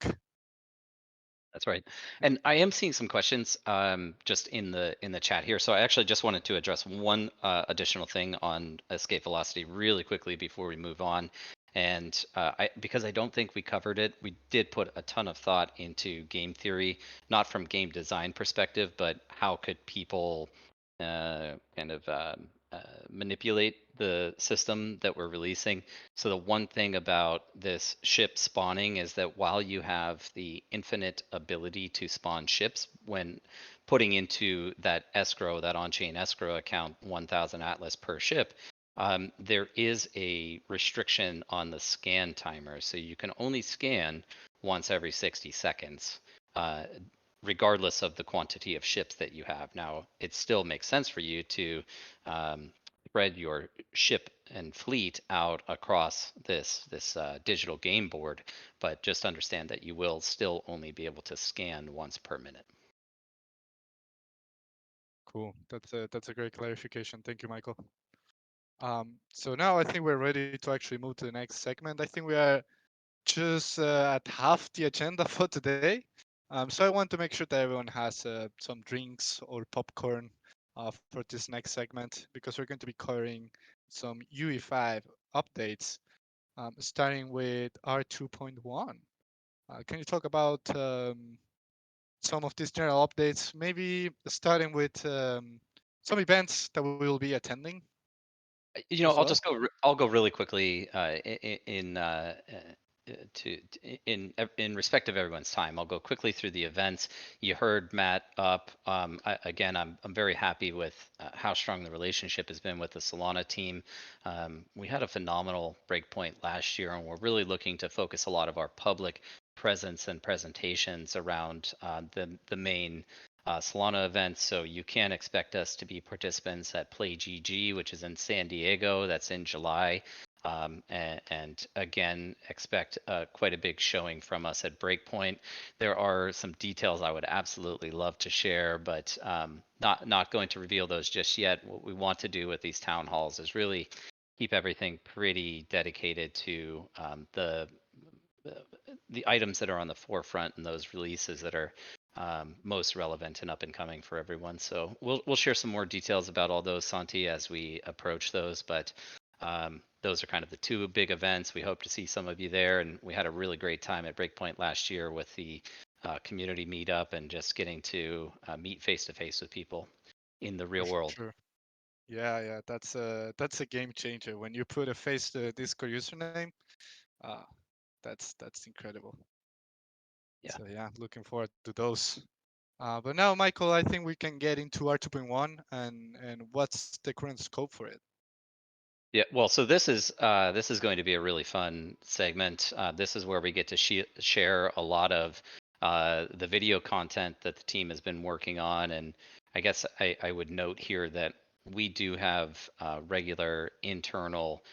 That's right. And I am seeing some questions just in the chat here. So I actually just wanted to address one additional thing on escape velocity really quickly before we move on. And because I don't think we covered it, we did put a ton of thought into game theory, not from game design perspective, but how could people kind of manipulate the system that we're releasing. So the one thing about this ship spawning is that while you have the infinite ability to spawn ships when putting into that escrow, that on-chain escrow account, 1,000 Atlas per ship, there is a restriction on the scan timer. So you can only scan once every 60 seconds. Regardless of the quantity of ships that you have. Now, it still makes sense for you to spread your ship and fleet out across this digital game board, but just understand that you will still only be able to scan once per minute. Cool. That's a great clarification. Thank you, Michael. So now I think we're ready to actually move to the next segment. I think we are just at half the agenda for today. So I want to make sure that everyone has some drinks or popcorn for this next segment, because we're going to be covering some UE5 updates, starting with R2.1. Can you talk about some of these general updates, maybe starting with some events that we will be attending You know, as I'll well? just go. I'll go really quickly in respect of everyone's time. I'll go quickly through the events. You heard Matt up. Again, I'm very happy with how strong the relationship has been with the Solana team. We had a phenomenal breakpoint last year, and we're really looking to focus a lot of our public presence and presentations around the main Solana events. So you can expect us to be participants at Play GG, which is in San Diego. That's in July. And again, expect quite a big showing from us at Breakpoint. There are some details I would absolutely love to share, but not going to reveal those just yet. What we want to do with these town halls is really keep everything pretty dedicated to the items that are on the forefront and those releases that are most relevant and up and coming for everyone. So we'll share some more details about all those, Santi, as we approach those. But those are kind of the two big events. We hope to see some of you there, and we had a really great time at Breakpoint last year with the community meetup and just getting to meet face to face with people in the real For world. sure. Yeah, that's a game changer when you put a face to a Discord username. Uh, that's incredible. Yeah. So yeah, looking forward to those. But now, Michael, I think we can get into R2.1 and what's the current scope for it. Yeah, well, so this is going to be a really fun segment. This is where we get to share a lot of the video content that the team has been working on, and I guess I would note here that we do have regular internal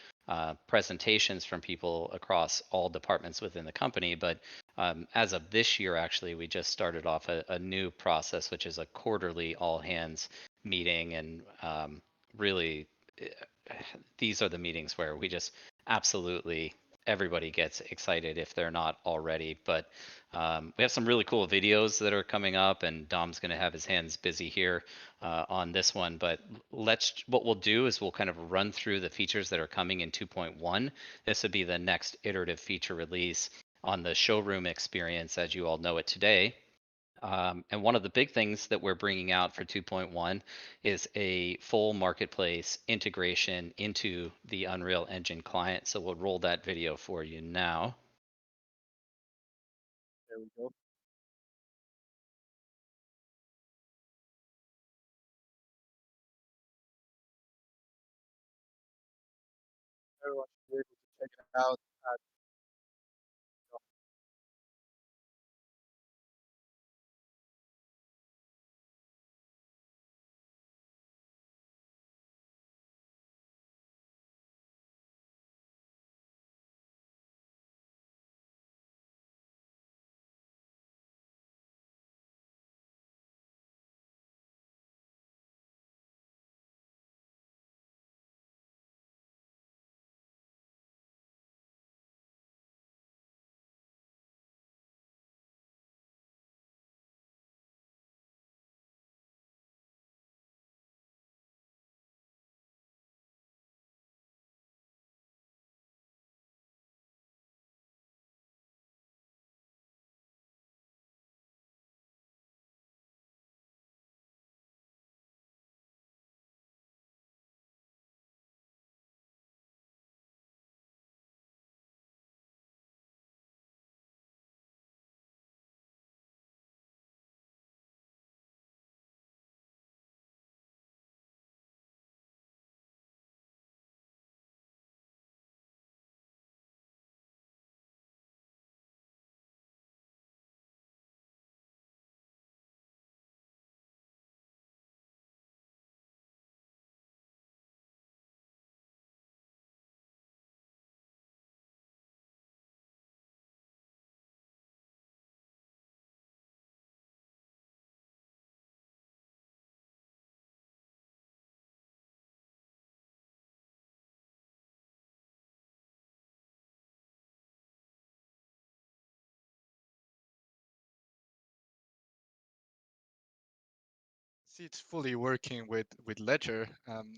presentations from people across all departments within the company. But as of this year, actually, we just started off a new process, which is a quarterly all hands meeting, and really these are the meetings where we just absolutely everybody gets excited if they're not already. But we have some really cool videos that are coming up, and Dom's going to have his hands busy here on this one. But what we'll do is we'll kind of run through the features that are coming in 2.1. This would be the next iterative feature release on the showroom experience as you all know it today. And one of the big things that we're bringing out for 2.1 is a full marketplace integration into the Unreal Engine client. So we'll roll that video for you now. There we go. Everyone should be able to check it out at see it's fully working with Ledger.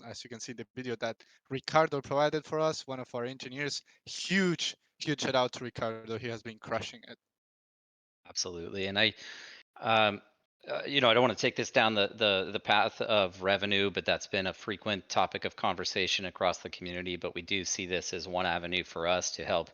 As you can see in the video that Ricardo provided for us, one of our engineers. Huge shout out to Ricardo. He has been crushing it. Absolutely. And you know, I don't want to take this down the path of revenue, but that's been a frequent topic of conversation across the community. But we do see this as one avenue for us to help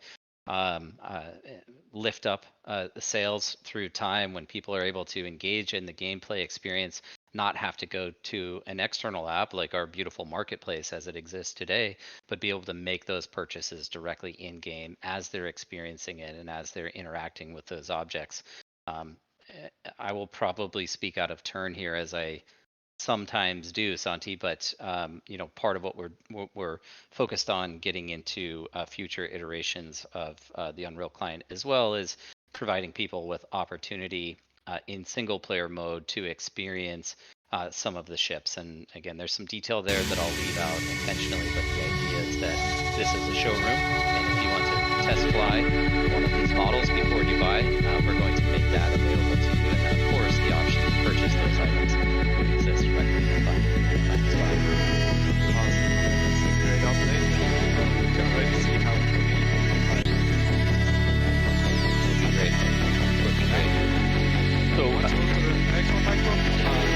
lift up the sales through time when people are able to engage in the gameplay experience, not have to go to an external app like our beautiful marketplace as it exists today, but be able to make those purchases directly in game as they're experiencing it and as they're interacting with those objects. I will probably speak out of turn here as I sometimes do, Santi, but you know, part of what we're focused on getting into future iterations of the Unreal client, as well as providing people with opportunity in single player mode to experience some of the ships. And again, there's some detail there that I'll leave out intentionally, but the idea is that this is a showroom, and if you want to test fly one of these models before you buy, we're going to make that available to you. And of course, the option to purchase those items would exist directly in the fund as well. Awesome. That's a great update. You can already see how it will be. Looking great. Looking great. So, Want to go to the next one, Michael?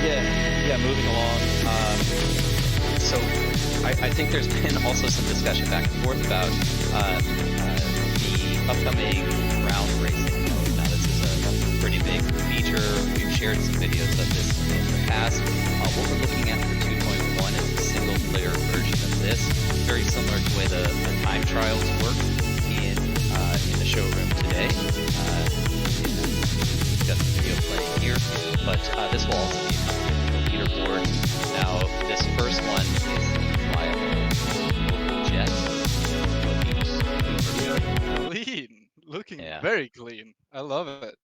yeah, moving along. So I think there's been also some discussion back and forth about the upcoming round racing mode. Now, this is a pretty big feature. We've shared some videos of this in the past. What we're looking at for 2.1 is a single player version of this, very similar to the way the time trials work in the showroom today. We've got the video playing here, but this will also be accompanied with a leaderboard. Now, this first one is flyable jet. Clean. Looking Yeah. very clean. I love it.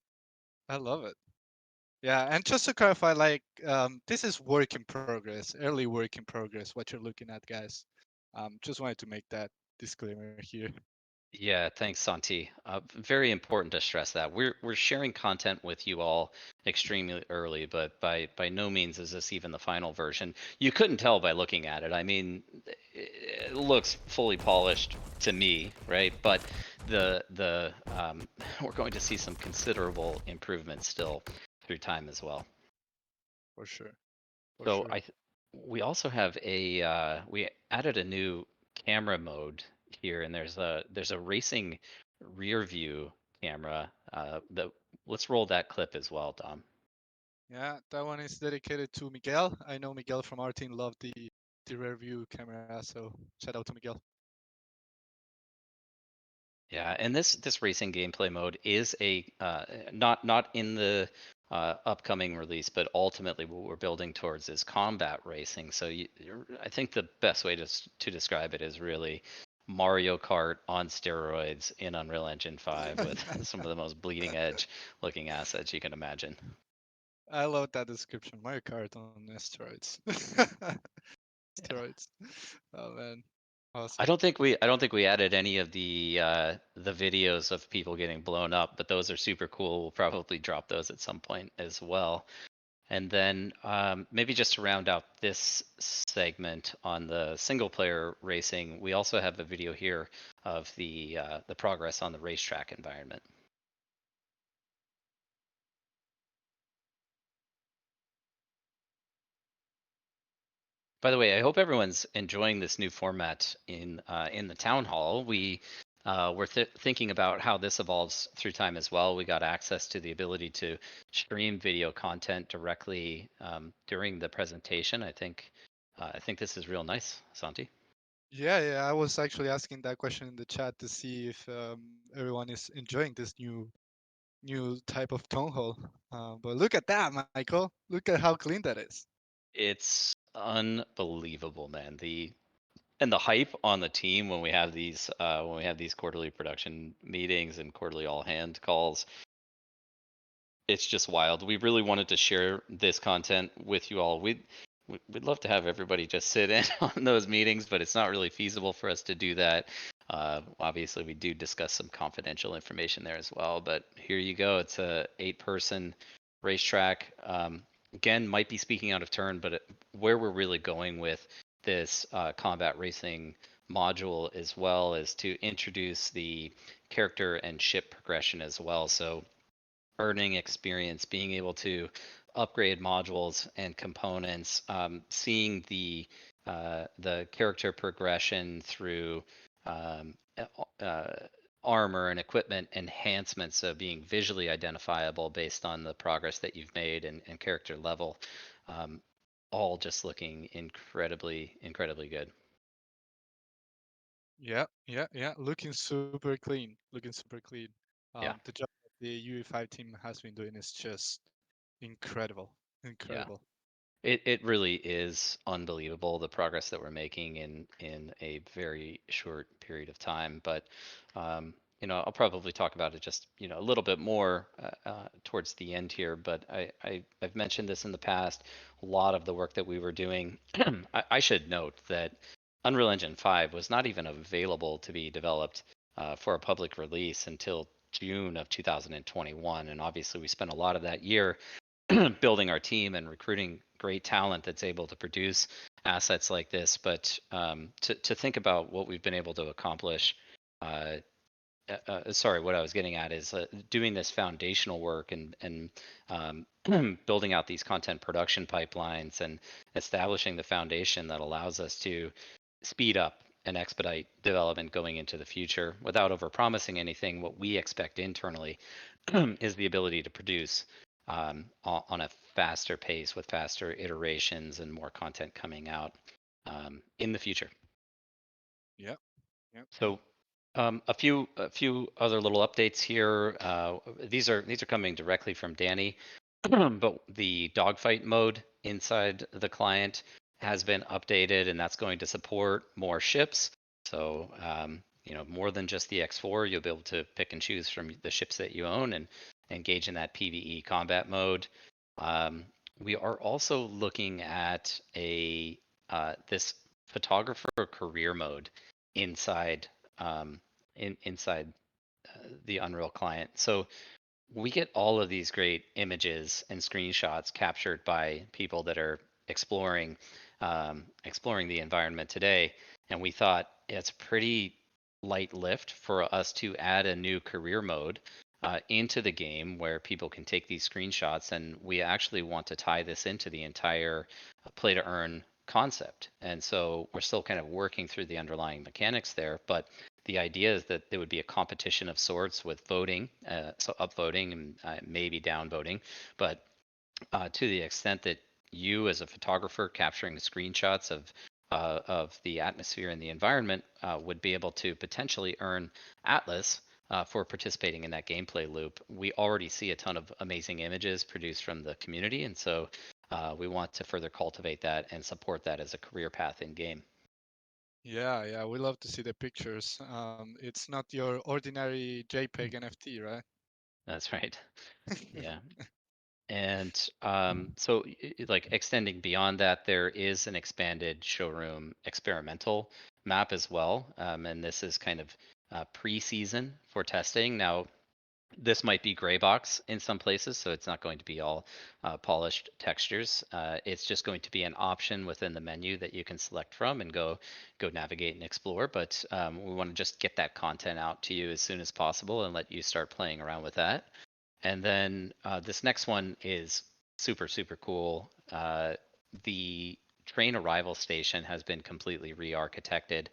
I love it. Yeah, and just to clarify, like, this is work in progress, early work in progress, what you're looking at, guys. Just wanted to make that disclaimer here. Yeah, thanks, Santi. Very important to stress that we're sharing content with you all extremely early, but by no means is this even the final version. You couldn't tell by looking at it. I mean, it looks fully polished to me, right? But the we're going to see some considerable improvements still through time as well. For sure. For So sure. we also have a we added a new camera mode here, and there's a racing rear view camera. Let's roll that clip as well, Dom. Yeah, that one is dedicated to Miguel. I know Miguel from our team loved the rear view camera, so shout out to Miguel. Yeah, and this racing gameplay mode is a not in the upcoming release, but ultimately what we're building towards is combat racing. So I think the best way to describe it is really Mario Kart on steroids in Unreal Engine 5 with some of the most bleeding edge looking assets you can imagine. I love that description. Mario Kart on steroids. Steroids. Oh man, awesome. I don't think we added any of the videos of people getting blown up, but those are super cool. We'll probably drop those at some point as well. And then maybe just to round out this segment on the single player racing, we also have a video here of the progress on the racetrack environment. By the way, I hope everyone's enjoying this new format in the town hall. We're thinking about how this evolves through time as well. We got access to the ability to stream video content directly during the presentation. I think this is real nice, Santi. Yeah, I was actually asking that question in the chat to see if everyone is enjoying this new type of tone hall. But look at that, Michael. Look at how clean that is. It's unbelievable, man. The hype on the team when we have these quarterly production meetings and quarterly all hand calls, it's just wild. We really wanted to share this content with you all. We'd love to have everybody just sit in on those meetings, but it's not really feasible for us to do that. Obviously, we do discuss some confidential information there as well. But here you go. It's a 8-person racetrack. again, might be speaking out of turn, but where we're really going with this combat racing module as well is to introduce the character and ship progression as well. So earning experience, being able to upgrade modules and components, seeing the character progression through armor and equipment enhancements, so being visually identifiable based on the progress that you've made and character level, all just looking incredibly good. Yeah, yeah. Looking super clean. Looking super clean. Yeah. The job that the UE5 team has been doing is just incredible. Incredible. It really is unbelievable the progress that we're making in a very short period of time. But I'll probably talk about it just a little bit more towards the end here. But I've mentioned this in the past. A lot of the work that we were doing. I should note that Unreal Engine 5 was not even available to be developed for a public release until June of 2021, and obviously we spent a lot of that year building our team and recruiting great talent that's able to produce assets like this. But to think about what we've been able to accomplish, sorry, what I was getting at is doing this foundational work and building out these content production pipelines and establishing the foundation that allows us to speed up and expedite development going into the future without overpromising anything. What we expect internally is the ability to produce on a faster pace with faster iterations and more content coming out in the future. Yeah. Yeah. So a few other little updates here. These are coming directly from Danny, but the dogfight mode inside the client has been updated, and that's going to support more ships. So more than just the X4, you'll be able to pick and choose from the ships that you own and engage in that PvE combat mode. We are also looking at this photographer career mode inside inside the Unreal client. So we get all of these great images and screenshots captured by people that are exploring the environment today, and we thought it's pretty light lift for us to add a new career mode into the game where people can take these screenshots, and we actually want to tie this into the entire play to earn concept. And so we're still kind of working through the underlying mechanics there, but the idea is that there would be a competition of sorts with voting, so upvoting and maybe downvoting, but to the extent that you as a photographer capturing the screenshots of the atmosphere and the environment would be able to potentially earn Atlas for participating in that gameplay loop. We already see a ton of amazing images produced from the community, and so we want to further cultivate that and support that as a career path in game. Yeah, we love to see the pictures. It's not your ordinary JPEG NFT, right? That's right. Yeah. And so like extending beyond that, there is an expanded showroom experimental map as well. And this is kind of pre-season for testing. Now, this might be gray box in some places, so it's not going to be all polished textures. It's just going to be an option within the menu that you can select from and go navigate and explore. But we want to just get that content out to you as soon as possible and let you start playing around with that. And then this next one is super cool. The train arrival station has been completely re-architected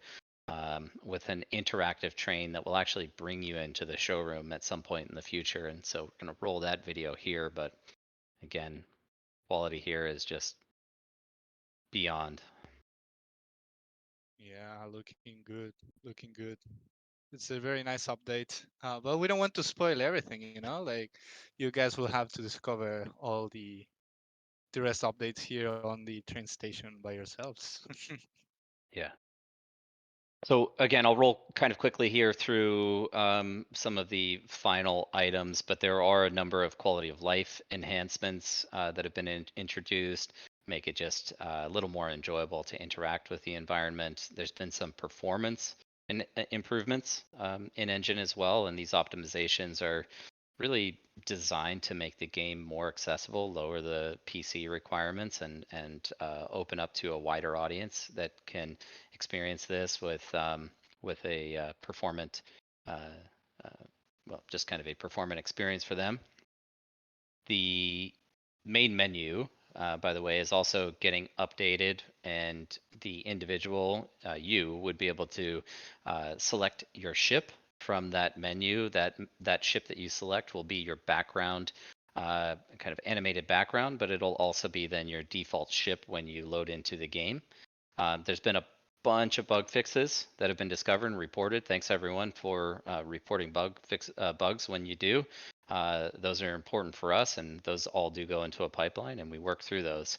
with an interactive train that will actually bring you into the showroom at some point in the future. And so we're going to roll that video here. But again, quality here is just beyond. Yeah, looking good. Looking good. It's a very nice update. But we don't want to spoil everything, like you guys will have to discover all the rest updates here on the train station by yourselves. Yeah. So again, I'll roll kind of quickly here through some of the final items, but there are a number of quality of life enhancements that have been introduced, make it just a little more enjoyable to interact with the environment. There's been some performance improvements in engine as well, and these optimizations are really designed to make the game more accessible, lower the PC requirements, and open up to a wider audience that can experience this with a performant, well, just kind of a performant experience for them. The main menu, by the way, is also getting updated, and the individual, you, would be able to select your ship from that menu. That ship that you select will be your background, kind of animated background, but it'll also be then your default ship when you load into the game. There's been a bunch of bug fixes that have been discovered and reported. Thanks everyone for reporting bugs when you do. Those are important for us, and those all do go into a pipeline, and we work through those.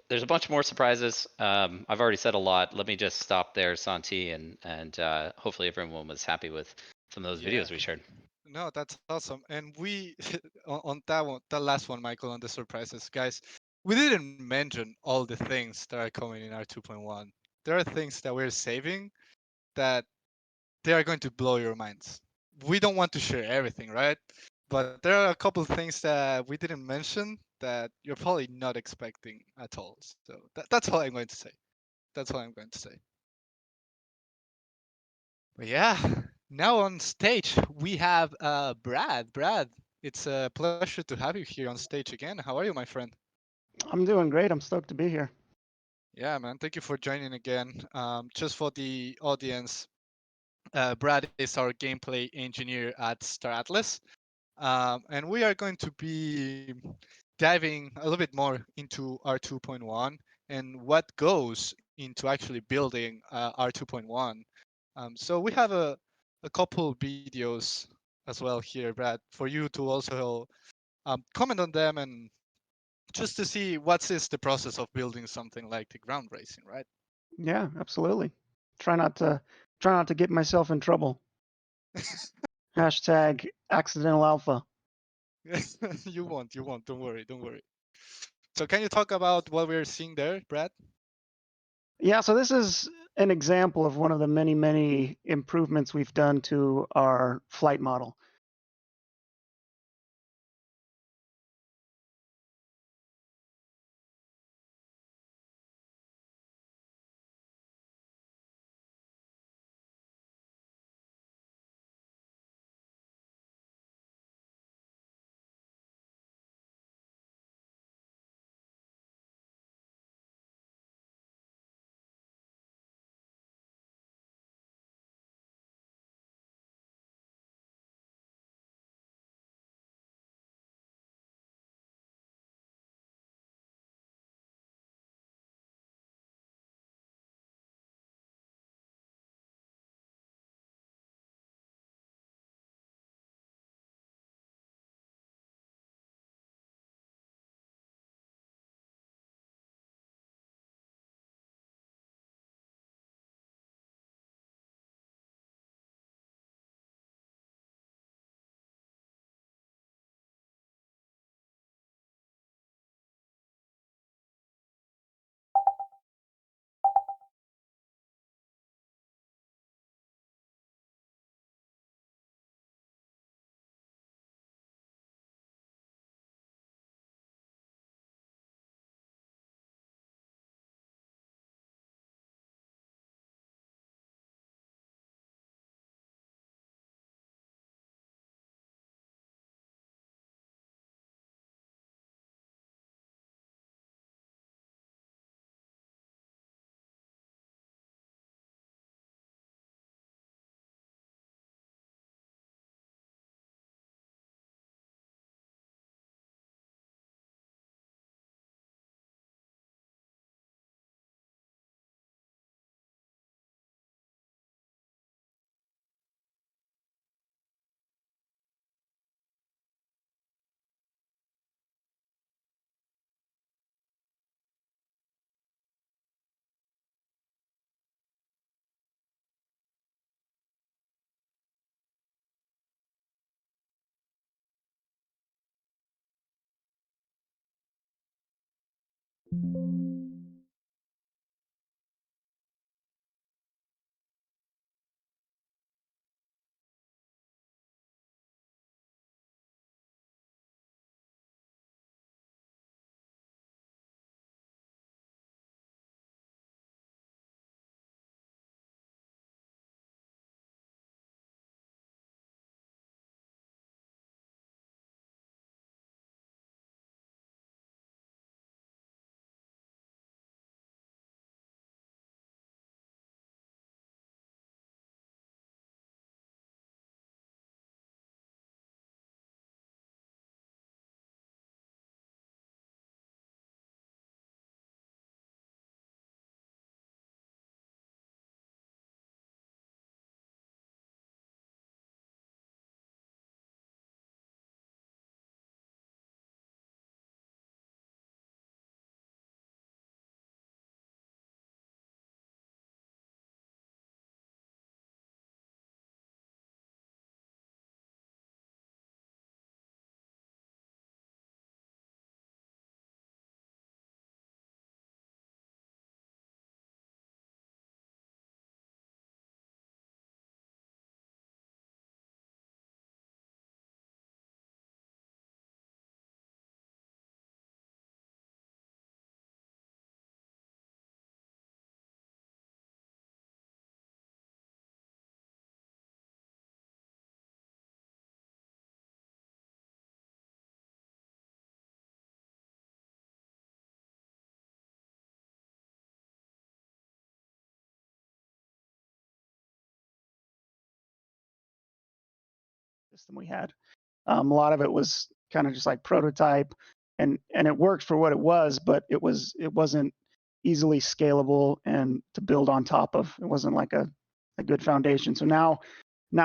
There's a bunch more surprises. I've already said a lot. Let me just stop there, Santi, and hopefully everyone was happy with some of those Yeah. videos we shared. No, that's awesome. And we on that one, that last one, Michael, on the surprises, guys, we didn't mention all the things that are coming in our 2.1. There are things that we're saving that they are going to blow your minds. We don't want to share everything, right? But there are a couple of things that we didn't mention that you're probably not expecting at all. So that's all I'm going to say. That's all I'm going to say. But yeah, now on stage we have Brad. Brad, it's a pleasure to have you here on stage again. How are you, my friend? I'm doing great. I'm stoked to be here. Yeah, man. Thank you for joining again. Just for the audience, Brad is our gameplay engineer at Star Atlas. And we are going to be diving a little bit more into R 2.1 and what goes into actually building R 2.1. So we have a couple videos as well here, Brad, for you to also comment on them and just to see what is the process of building something like the ground racing, right? Yeah, absolutely. Try not to get myself in trouble. Hashtag accidental alpha. You won't, you won't. Don't worry, don't worry. So can you talk about what we're seeing there, Brad? Yeah, so this is an example of one of the many, many improvements we've done to our flight model. system we had. A lot of it was kind of just like prototype, and it worked for what it was, but it wasn't easily scalable and to build on top of. It wasn't like a good foundation. So now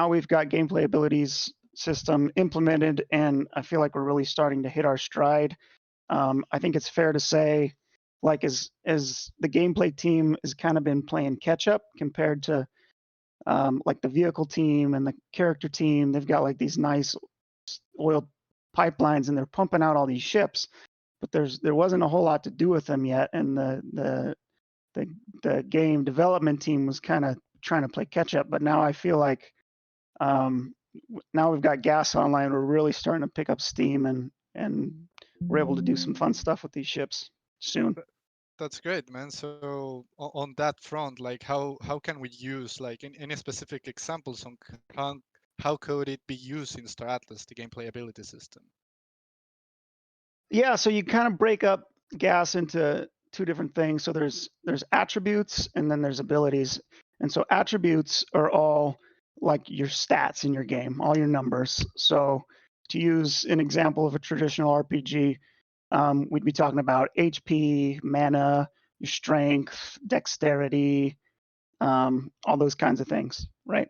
we've got gameplay abilities system implemented, and I feel like we're really starting to hit our stride. I think it's fair to say, like as the gameplay team has kind of been playing catch up compared to like the vehicle team and the character team. They've got like these nice oil pipelines and they're pumping out all these ships, but there wasn't a whole lot to do with them yet, and the game development team was kind of trying to play catch up. But now I feel like now we've got gas online, we're really starting to pick up steam, and we're able to do some fun stuff with these ships soon. That's great, man. So on that front, like how can we use like any specific examples on how could it be used in Star Atlas, the gameplay ability system? Yeah, so you kind of break up gas into two different things. So there's attributes and then there's abilities. And so attributes are all like your stats in your game, all your numbers. So to use an example of a traditional RPG, we'd be talking about HP, mana, your strength, dexterity, all those kinds of things, right?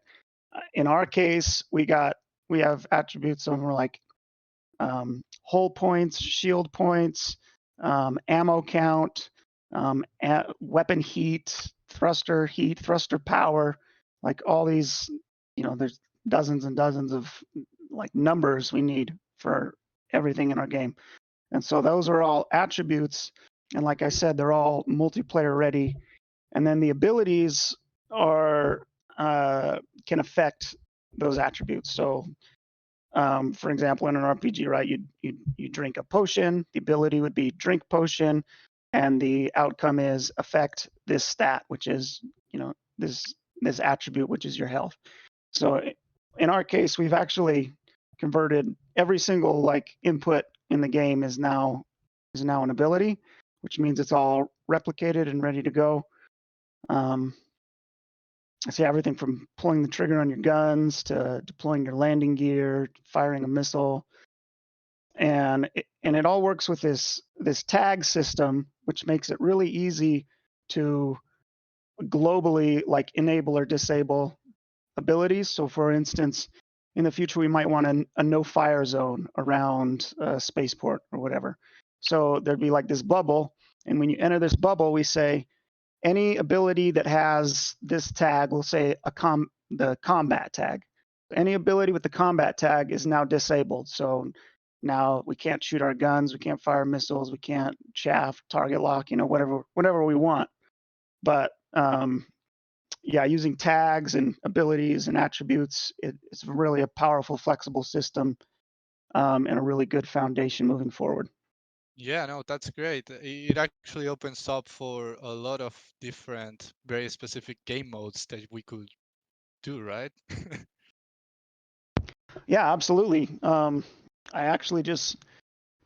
In our case, we have attributes of like hull points, shield points, ammo count, weapon heat, thruster power, like all these, there's dozens and dozens of like numbers we need for everything in our game. And so those are all attributes. And like I said, they're all multiplayer ready. And then the abilities are can affect those attributes. So for example, in an RPG, right, you drink a potion. The ability would be drink potion, and the outcome is affect this stat, which is this attribute, which is your health. So in our case, we've actually converted every single like input in the game is now an ability, which means it's all replicated and ready to go. I see everything from pulling the trigger on your guns to deploying your landing gear, firing a missile, and it all works with this tag system, which makes it really easy to globally like enable or disable abilities. So, for instance, in the future, we might want a no fire zone around a spaceport or whatever. So there'd be like this bubble, and when you enter this bubble, we say any ability that has this tag, we'll say the combat tag. Any ability with the combat tag is now disabled. So now we can't shoot our guns, we can't fire missiles, we can't chaff, target lock, whatever we want. But yeah, using tags and abilities and attributes, it's really a powerful, flexible system, and a really good foundation moving forward. Yeah, no, that's great. It actually opens up for a lot of different, very specific game modes that we could do, right? Yeah, absolutely. I actually just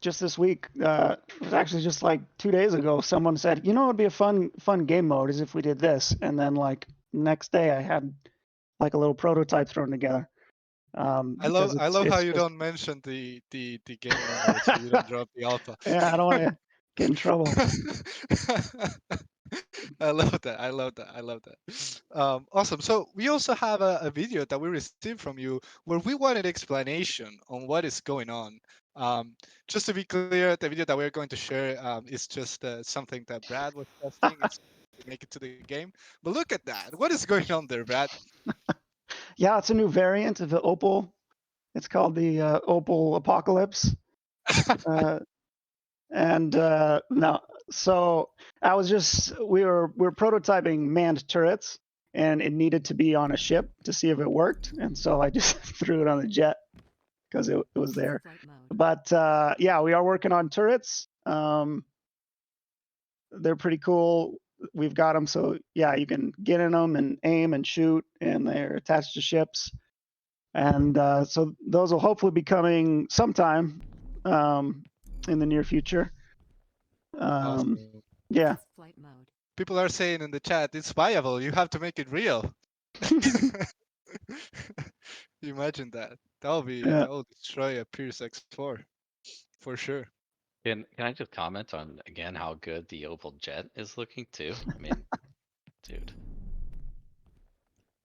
this week, it was actually just like 2 days ago, someone said, it'd be a fun game mode is if we did this. And then like next day I had like a little prototype thrown together. I love how you don't mention the game mode so you don't drop the alpha. Yeah, I don't want to get in trouble. I love that. Awesome. So we also have a video that we received from you where we wanted explanation on what is going on. Just to be clear, the video that we're going to share is just something that Brad was testing. It's to make it to the game. But look at that. What is going on there, Brad? Yeah, it's a new variant of the Opal. It's called the Opal Apocalypse. No, so I was we were prototyping manned turrets, and it needed to be on a ship to see if it worked, and so I just threw it on the jet because it was there. But yeah, we are working on turrets. They're pretty cool. We've got them, so yeah, you can get in them and aim and shoot, and they're attached to ships. And so those will hopefully be coming sometime in the near future. Awesome. Yeah. People are saying in the chat, it's viable. You have to make it real. Imagine that. That Yeah. will destroy a Pierce X4 for sure. Can I just comment on again how good the Opal Jet is looking too? I mean, dude.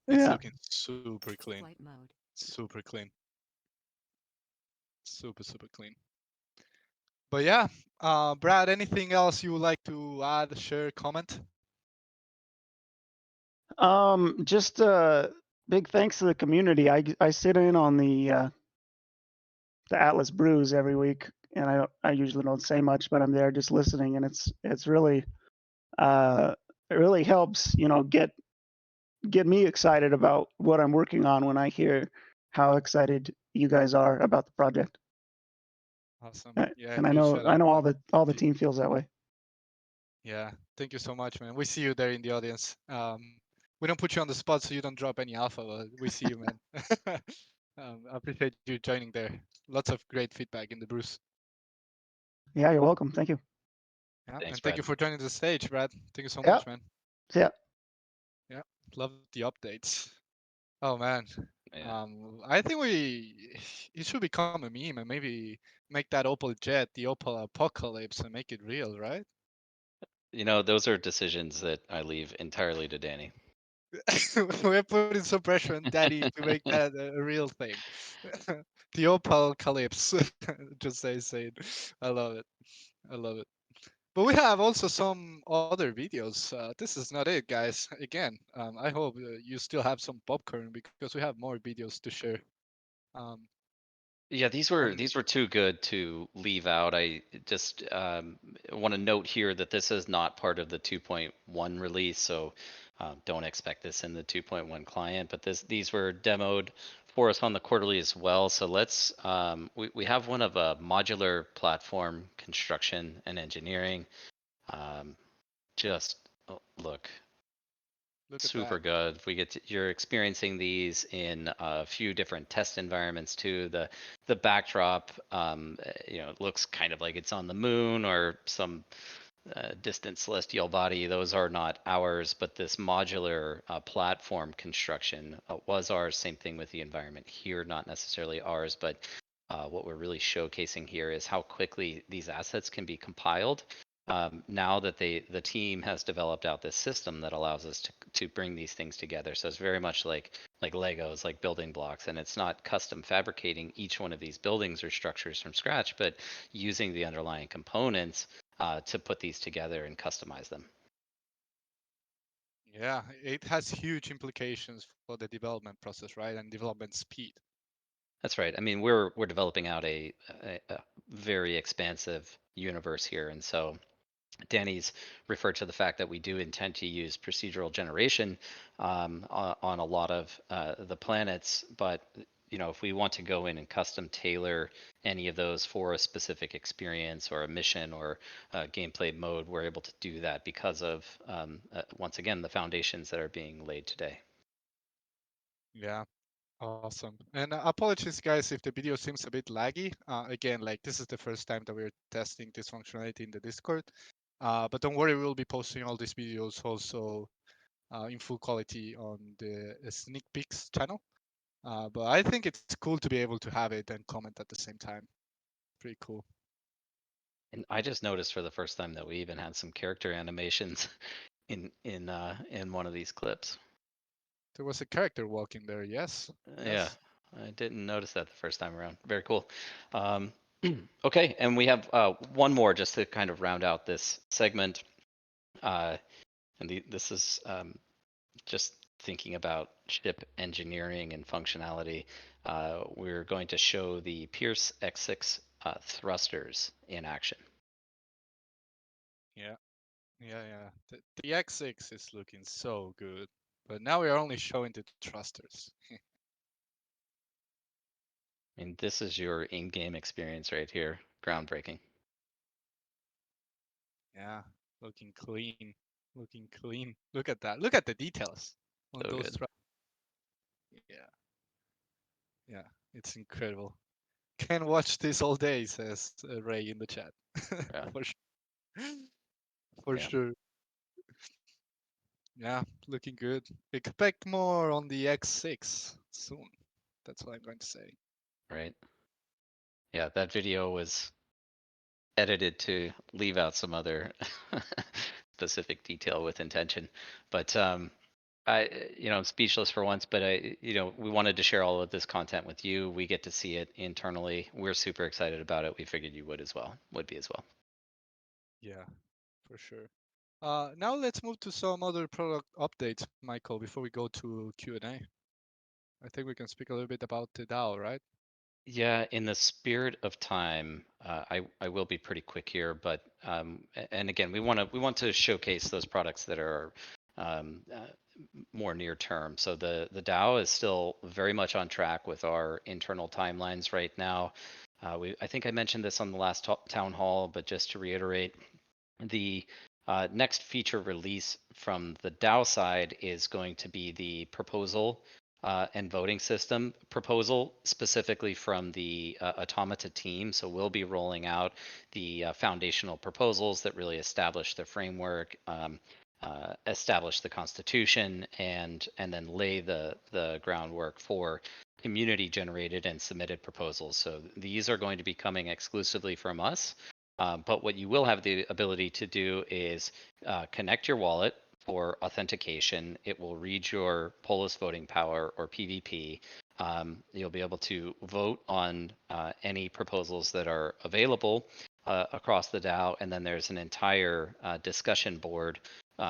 It's Yeah. looking super clean. Flight mode. Super clean. Super clean. But yeah, Brad, anything else you would like to add, share, comment? Just big thanks to the community. I sit in on the Atlas Brews every week, and I usually don't say much, but I'm there just listening, and it's really it really helps, you know, get me excited about what I'm working on when I hear how excited you guys are about the project. Awesome. Uh, Yeah, And I huge know shout out. all the The- team feels that way. Yeah, thank you so much, man. We see you there in the audience. We don't put you on the spot so you don't drop any alpha, but we see you, man. I appreciate you joining there. Lots of great feedback in the Bruce. Yeah, you're welcome. Thank you. Yeah, Thanks, and thank you Brad. for joining the stage, Brad. Thank you so Yeah. much, man. Yeah. Yeah, love the updates. Oh man, Yeah. I think it should become a meme and maybe make that Opal Jet the Opal Apocalypse and make it real, right? You know, those are decisions that I leave entirely to Danny. We're putting some pressure on Daddy to make that a real thing. The Opal Calypse, just say it. I love it. I love it. But we have also some other videos. This is not it, guys. Again, I hope you still have some popcorn because we have more videos to share. Um, Yeah, these on were too good to leave out. I just want to note here that this is not part of the 2.1 release, so don't expect this in the 2.1 client. But these were demoed for us on the quarterly as well. So let's we have one of a modular platform construction and engineering. Just look. look at Super that. good. You're experiencing these in a few different test environments too. The backdrop, you know, it looks kind of like it's on the moon or some distant celestial body. Those are not ours, but this modular platform construction was ours. Same thing with the environment here, not necessarily ours, but what we're really showcasing here is how quickly these assets can be compiled now that the team has developed out this system that allows us to bring these things together. So it's very much like Legos, like building blocks, and it's not custom fabricating each one of these buildings or structures from scratch, but using the underlying components to put these together and customize them. Yeah, it has huge implications for the development process, right, and development speed. That's right. I mean, we're developing out a very expansive universe here, and so Danny's referred to the fact that we do intend to use procedural generation on a lot of the planets, but you know, if we want to go in and custom tailor any of those for a specific experience or a mission or a gameplay mode, we're able to do that because of once again the foundations that are being laid today. Yeah, awesome. And apologies, guys, if the video seems a bit laggy. Again, like this is the first time that we're testing this functionality in the Discord. But don't worry, we'll be posting all these videos also in full quality on the Sneak Peeks channel. But I think it's cool to be able to have it and comment at the same time. Pretty cool. And I just noticed for the first time that we even had some character animations in one of these clips. There was a character walking there, yes. Yeah, Yes. I didn't notice that the first time around. Very cool. Okay, and we have one more just to kind of round out this segment. This is just thinking about ship engineering and functionality. We're going to show the Pierce X6 thrusters in action. Yeah. Yeah. The X6 is looking so good. But now we are only showing the thrusters. I mean, this is your in-game experience right here. Groundbreaking. Yeah. Looking clean. Looking clean. Look at that. Look at the details on So those good. thrusters. Yeah. Yeah. It's incredible. Can watch this all day, says Ray in the chat. Yeah. For sure. For Yeah. sure. Yeah, looking good. Expect more on the X6 soon. That's what I'm going to say. Right. Yeah, that video was edited to leave out some other specific detail with intention. But I'm speechless for once, but we wanted to share all of this content with you. We get to see it internally. We're super excited about it. We figured you would be as well. Yeah, for sure. Now let's move to some other product updates, Michael, before we go to Q&A. I think we can speak a little bit about the DAO, right? Yeah, in the spirit of time, I will be pretty quick here, but and again, we want to showcase those products that are more near term. So the DAO is still very much on track with our internal timelines right now. I think I mentioned this on the last town hall, but just to reiterate, the next feature release from the DAO side is going to be the proposal and voting system proposal, specifically from the Automata team. So we'll be rolling out the foundational proposals that really establish the framework, establish the constitution, and then lay the groundwork for community generated and submitted proposals. So these are going to be coming exclusively from us. But what you will have the ability to do is connect your wallet for authentication. It will read your Polis voting power or PVP. You'll be able to vote on any proposals that are available across the DAO, and then there's an entire discussion board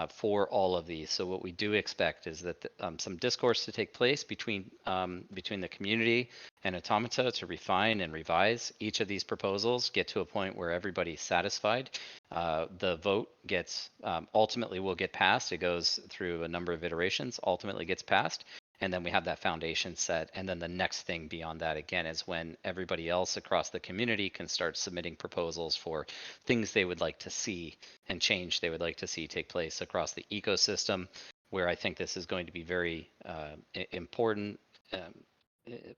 for all of these. So what we do expect is that some discourse to take place between the community and Automata to refine and revise each of these proposals, get to a point where everybody's satisfied. The vote gets ultimately will get passed. It goes through a number of iterations, ultimately gets passed. And then we have that foundation set. And then the next thing beyond that, again, is when everybody else across the community can start submitting proposals for things they would like to see and change they would like to see take place across the ecosystem, where I think this is going to be very important.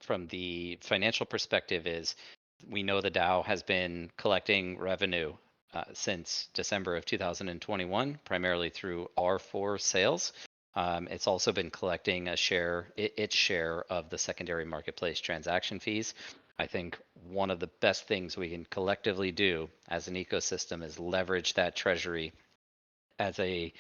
From the financial perspective is we know the DAO has been collecting revenue since December of 2021, primarily through R4 sales. It's also been collecting its share of the secondary marketplace transaction fees. I think one of the best things we can collectively do as an ecosystem is leverage that treasury as a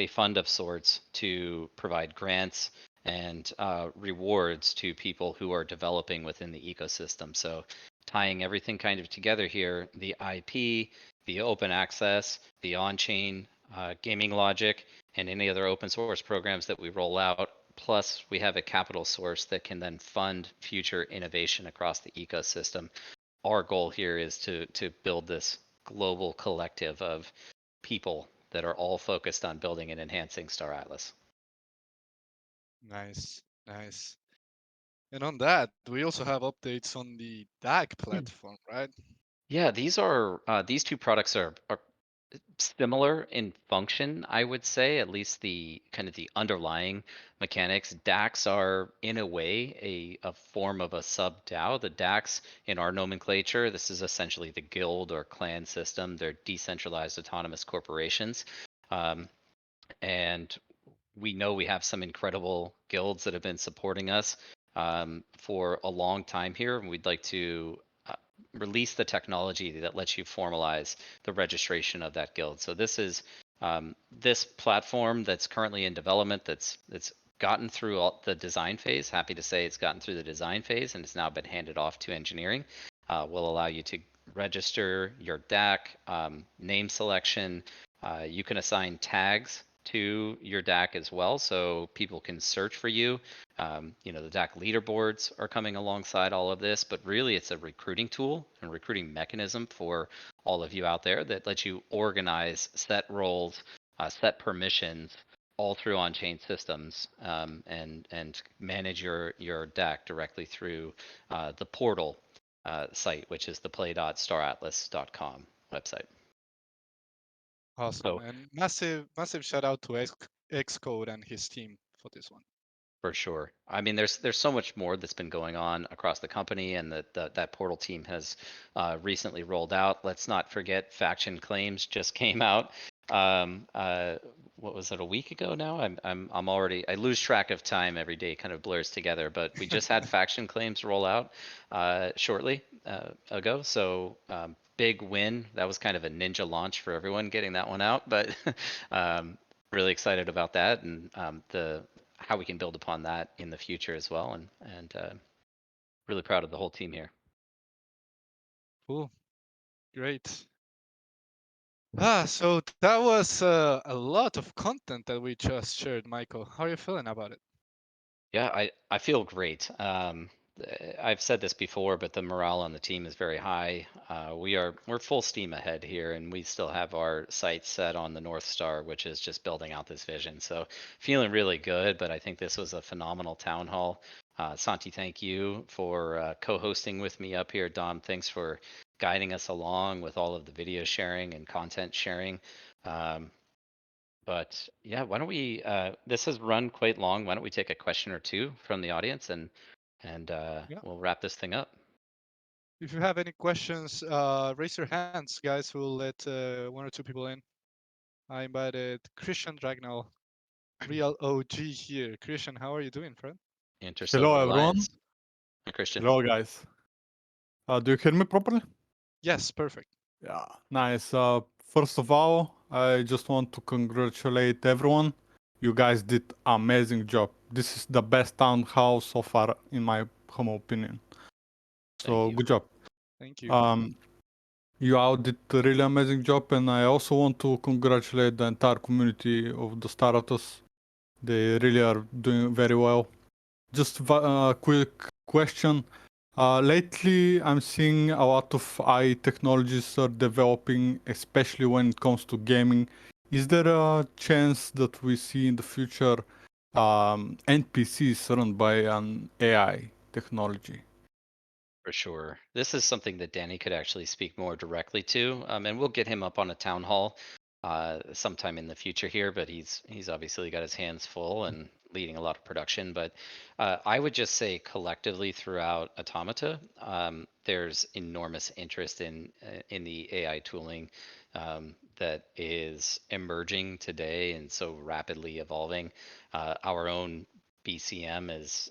fund of sorts to provide grants and rewards to people who are developing within the ecosystem. So tying everything kind of together here, the IP, the open access, the on-chain gaming logic, and any other open source programs that we roll out. Plus, we have a capital source that can then fund future innovation across the ecosystem. Our goal here is to build this global collective of people that are all focused on building and enhancing Star Atlas. Nice, nice. And on that, we also have updates on the DAC platform, right? Yeah, these two products are similar in function, I would say, at least the kind of the underlying mechanics. DACs are in a way a form of a sub DAO. The DACs in our nomenclature, this is essentially the guild or clan system. They're decentralized autonomous corporations. And we know we have some incredible guilds that have been supporting us for a long time here. And we'd like to release the technology that lets you formalize the registration of that guild. So this is this platform that's currently in development that's gotten through all the design phase. Happy to say it's gotten through the design phase and it's now been handed off to engineering. Will allow you to register your DAC, name selection. You can assign tags to your DAC as well, so people can search for you. The DAC leaderboards are coming alongside all of this, but really it's a recruiting tool and recruiting mechanism for all of you out there that lets you organize, set roles, set permissions all through on-chain systems, and manage your DAC directly through the portal site, which is the play.staratlas.com website. Awesome. So, And massive shout out to Xcode and his team for this one. for sure. I mean, there's so much more that's been going on across the company, and that portal team has recently rolled out. Let's not forget faction claims just came out. what was it, a week ago now? I'm already, I lose track of time every day, kind of blurs together, but we just had faction claims roll out shortly ago. So big win. That was kind of a ninja launch for everyone getting that one out, but really excited about that and the how we can build upon that in the future as well. And really proud of the whole team here. Cool. Great. So that was a lot of content that we just shared, Michael. How are you feeling about it? Yeah, I feel great. I've said this before, but the morale on the team is very high. We're full steam ahead here, and we still have our sights set on the North Star, which is just building out this vision. So feeling really good. But I think this was a phenomenal town hall. Santi, thank you for co-hosting with me up here. Dom, thanks for guiding us along with all of the video sharing and content sharing. But yeah, why don't we, this has run quite long. Why don't we take a question or two from the audience and Yeah. we'll wrap this thing up. If you have any questions, raise your hands, guys. We'll let one or two people in. I invited Christian Dragnell, real OG here. Christian, how are you doing, friend? Intersilver Hello, everyone. Alliance. Hi, Christian. Hello, guys. Do you hear me properly? Yes, perfect. Yeah, nice. First of all, I just want to congratulate everyone. You guys did amazing job. This is the best town hall so far, in my humble opinion. Thank So you. good job. Thank you. You all did a really amazing job, and I also want to congratulate the entire community of the starters. They really are doing very well. Just a quick question. Lately, I'm seeing a lot of AI technologies are developing, especially when it comes to gaming. Is there a chance that we see in the future NPCs run by an AI technology? For sure. This is something that Danny could actually speak more directly to. And we'll get him up on a town hall sometime in the future here, but he's obviously got his hands full and leading a lot of production. But I would just say collectively throughout Automata, there's enormous interest in the AI tooling that is emerging today and so rapidly evolving. Our own BCM is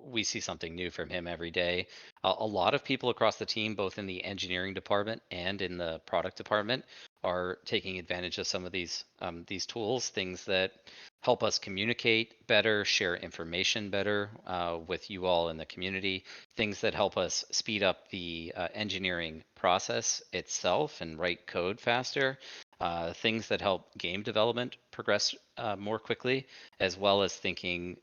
we see something new from him every day. A lot of people across the team, both in the engineering department and in the product department, are taking advantage of some of these tools, things that help us communicate better, share information better with you all in the community, things that help us speed up the engineering process itself and write code faster, things that help game development progress more quickly, as well as thinking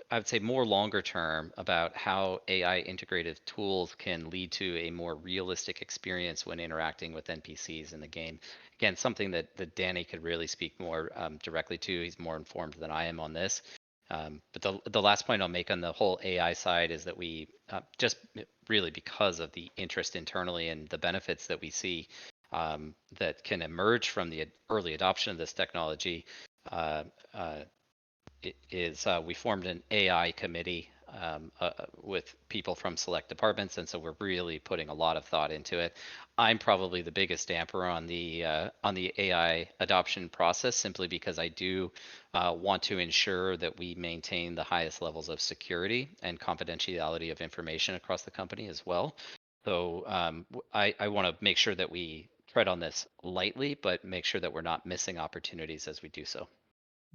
I would say more longer term about how AI integrated tools can lead to a more realistic experience when interacting with NPCs in the game. Again, something that Danny could really speak more directly to. He's more informed than I am on this. But the last point I'll make on the whole AI side is that we just really because of the interest internally and the benefits that we see that can emerge from the early adoption of this technology, we formed an AI committee with people from select departments, and so we're really putting a lot of thought into it. I'm probably the biggest damper on the AI adoption process, simply because I do want to ensure that we maintain the highest levels of security and confidentiality of information across the company as well. So I want to make sure that we tread on this lightly, but make sure that we're not missing opportunities as we do so.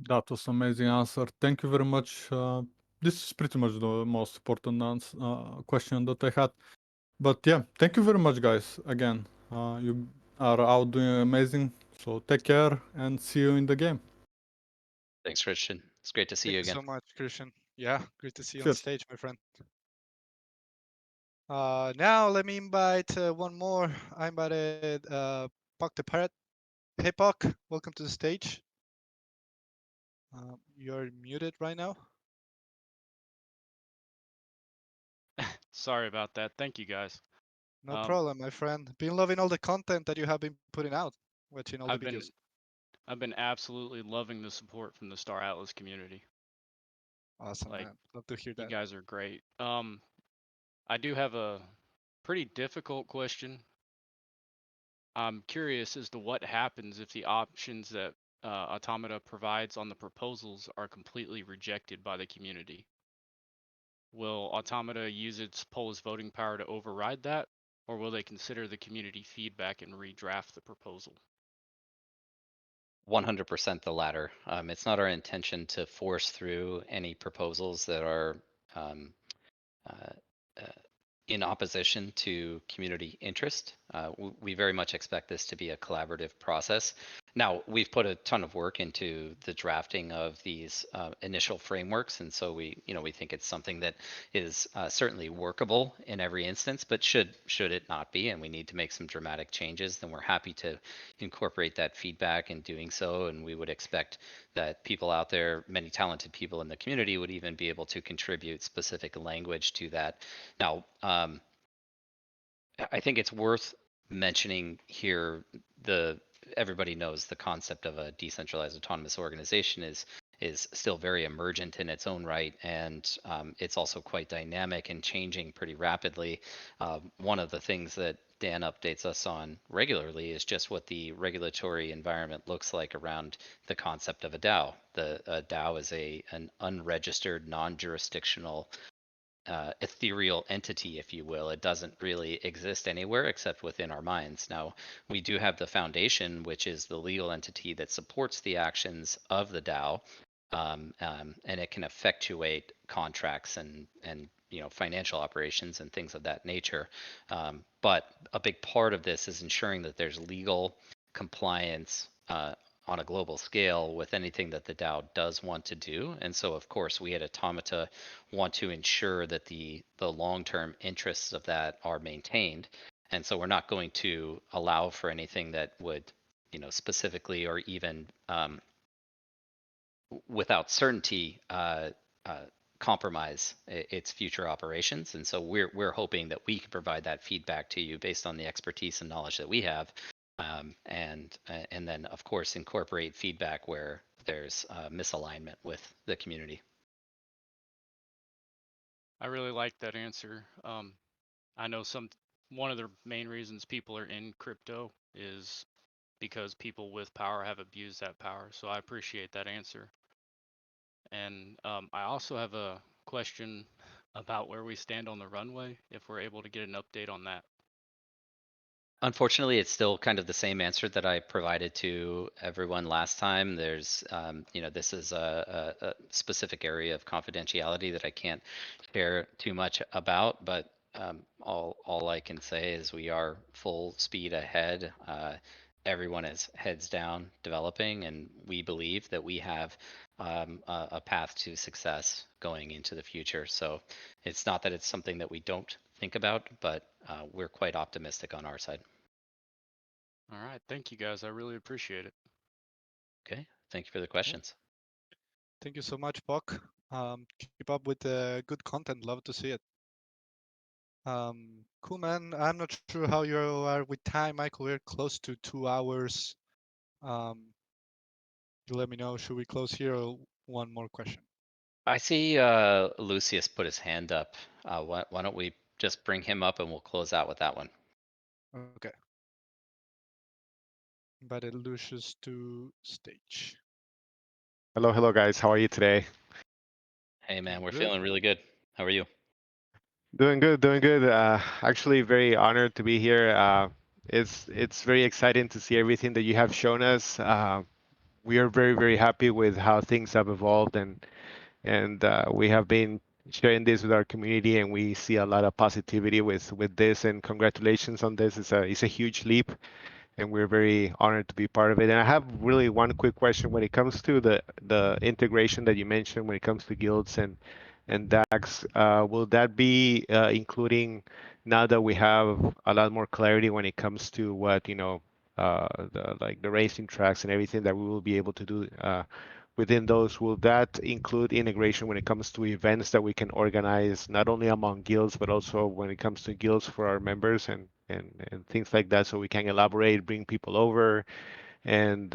That was amazing answer. Thank you very much. This is pretty much the most important question that I had. But yeah, thank you very much, guys. Again, you are out doing amazing. So take care and see you in the game. Thanks, Christian. It's great to see Thank you you again. so much, Christian. Yeah, great to see you on Cheers. stage, my friend. Now let me invite one more. I invited Puck the Parrot. Hey, Puck, welcome to the stage. You're muted right now. Sorry about that. Thank you, guys. No problem, my friend. Been loving all the content that you have been putting out, watching all the I've been videos. I've been absolutely loving the support from the Star Atlas community. Awesome, Like, man. Love to hear you that. guys are great. I do have a pretty difficult question. I'm curious as to what happens if the options that Automata provides on the proposals are completely rejected by the community. Will Automata use its Polish voting power to override that, or will they consider the community feedback and redraft the proposal? 100% the latter. It's not our intention to force through any proposals that are um, uh, uh, in opposition to community interest. We very much expect this to be a collaborative process. Now, we've put a ton of work into the drafting of these initial frameworks, and so we think it's something that is certainly workable in every instance. But should it not be, and we need to make some dramatic changes, then we're happy to incorporate that feedback in doing so. And we would expect that people out there, many talented people in the community, would even be able to contribute specific language to that. Now, I think it's worth mentioning here everybody knows the concept of a decentralized autonomous organization is still very emergent in its own right, and it's also quite dynamic and changing pretty rapidly. One of the things that Dan updates us on regularly is just what the regulatory environment looks like around the concept of a DAO. A DAO is an unregistered, non-jurisdictional ethereal entity, if you will. It doesn't really exist anywhere except within our minds. Now, we do have the foundation, which is the legal entity that supports the actions of the DAO, and it can effectuate contracts and financial operations and things of that nature. But a big part of this is ensuring that there's legal compliance on a global scale with anything that the DAO does want to do. And so, of course, we at Automata want to ensure that the long-term interests of that are maintained. And so we're not going to allow for anything that would, specifically or even without certainty compromise its future operations. And so we're hoping that we can provide that feedback to you based on the expertise and knowledge that we have. And then, of course, incorporate feedback where there's misalignment with the community. I really like that answer. I know one of the main reasons people are in crypto is because people with power have abused that power. So I appreciate that answer. And I also have a question about where we stand on the runway, if we're able to get an update on that. Unfortunately, it's still kind of the same answer that I provided to everyone last time. There's, this is a specific area of confidentiality that I can't share too much about, but all I can say is we are full speed ahead. Everyone is heads down developing, and we believe that we have a path to success going into the future. So it's not that it's something that we don't think about, but we're quite optimistic on our side. All right. Thank you, guys. I really appreciate it. Okay. Thank you for the questions. Thank you so much, Puck. Keep up with the good content. Love to see it. Cool, man. I'm not sure how you are with time, Michael. We're close to 2 hours. You let me know. Should we close here or one more question? I see Lucius put his hand up. Why don't we just bring him up and we'll close out with that one. Okay. Invited Lucius to stage. Hello, guys. How are you today? Hey, man, we're Good. feeling really good. How are you? Doing good, doing good. Actually, very honored to be here. It's very exciting to see everything that you have shown us. We are very happy with how things have evolved, and we have been sharing this with our community, and we see a lot of positivity with this. And congratulations on this. It's a huge leap, and we're very honored to be part of it. And I have really one quick question when it comes to the integration that you mentioned when it comes to guilds and DACs. Will that be including now that we have a lot more clarity when it comes to what the racing tracks and everything that we will be able to do within those? Will that include integration when it comes to events that we can organize not only among guilds but also when it comes to guilds for our members and things like that, so we can elaborate, bring people over, and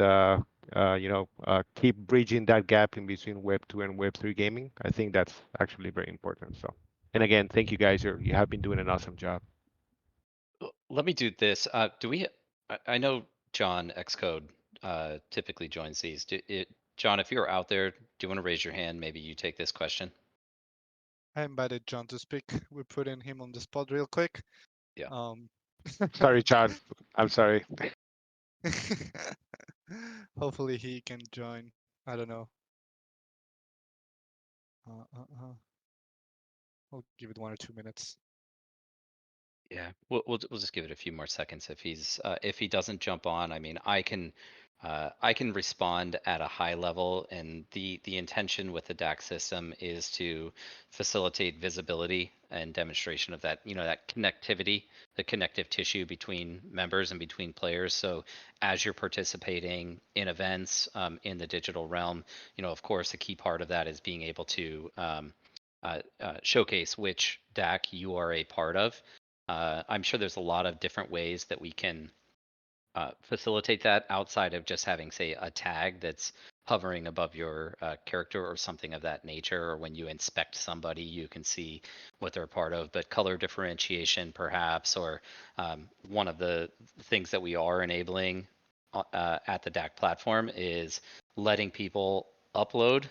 keep bridging that gap in between Web 2 and Web 3 gaming? I think that's actually very important. So, and again, thank you guys. You have been doing an awesome job. Let me do this. I know John Xcode typically joins these. John, if you're out there, do you want to raise your hand? Maybe you take this question. I invited John to speak. We're putting him on the spot real quick. Yeah. Sorry, Chad. I'm sorry. Hopefully he can join. I don't know. I'll give it 1 or 2 minutes. Yeah, we'll just give it a few more seconds. If he doesn't jump on, I mean, I can respond at a high level, and the intention with the DAC system is to facilitate visibility and demonstration of that, that connectivity, the connective tissue between members and between players. So as you're participating in events in the digital realm, of course, a key part of that is being able to showcase which DAC you are a part of. I'm sure there's a lot of different ways that we can facilitate that outside of just having, say, a tag that's hovering above your character or something of that nature. Or when you inspect somebody, you can see what they're a part of. But color differentiation, perhaps, or one of the things that we are enabling at the DAC platform is letting people upload.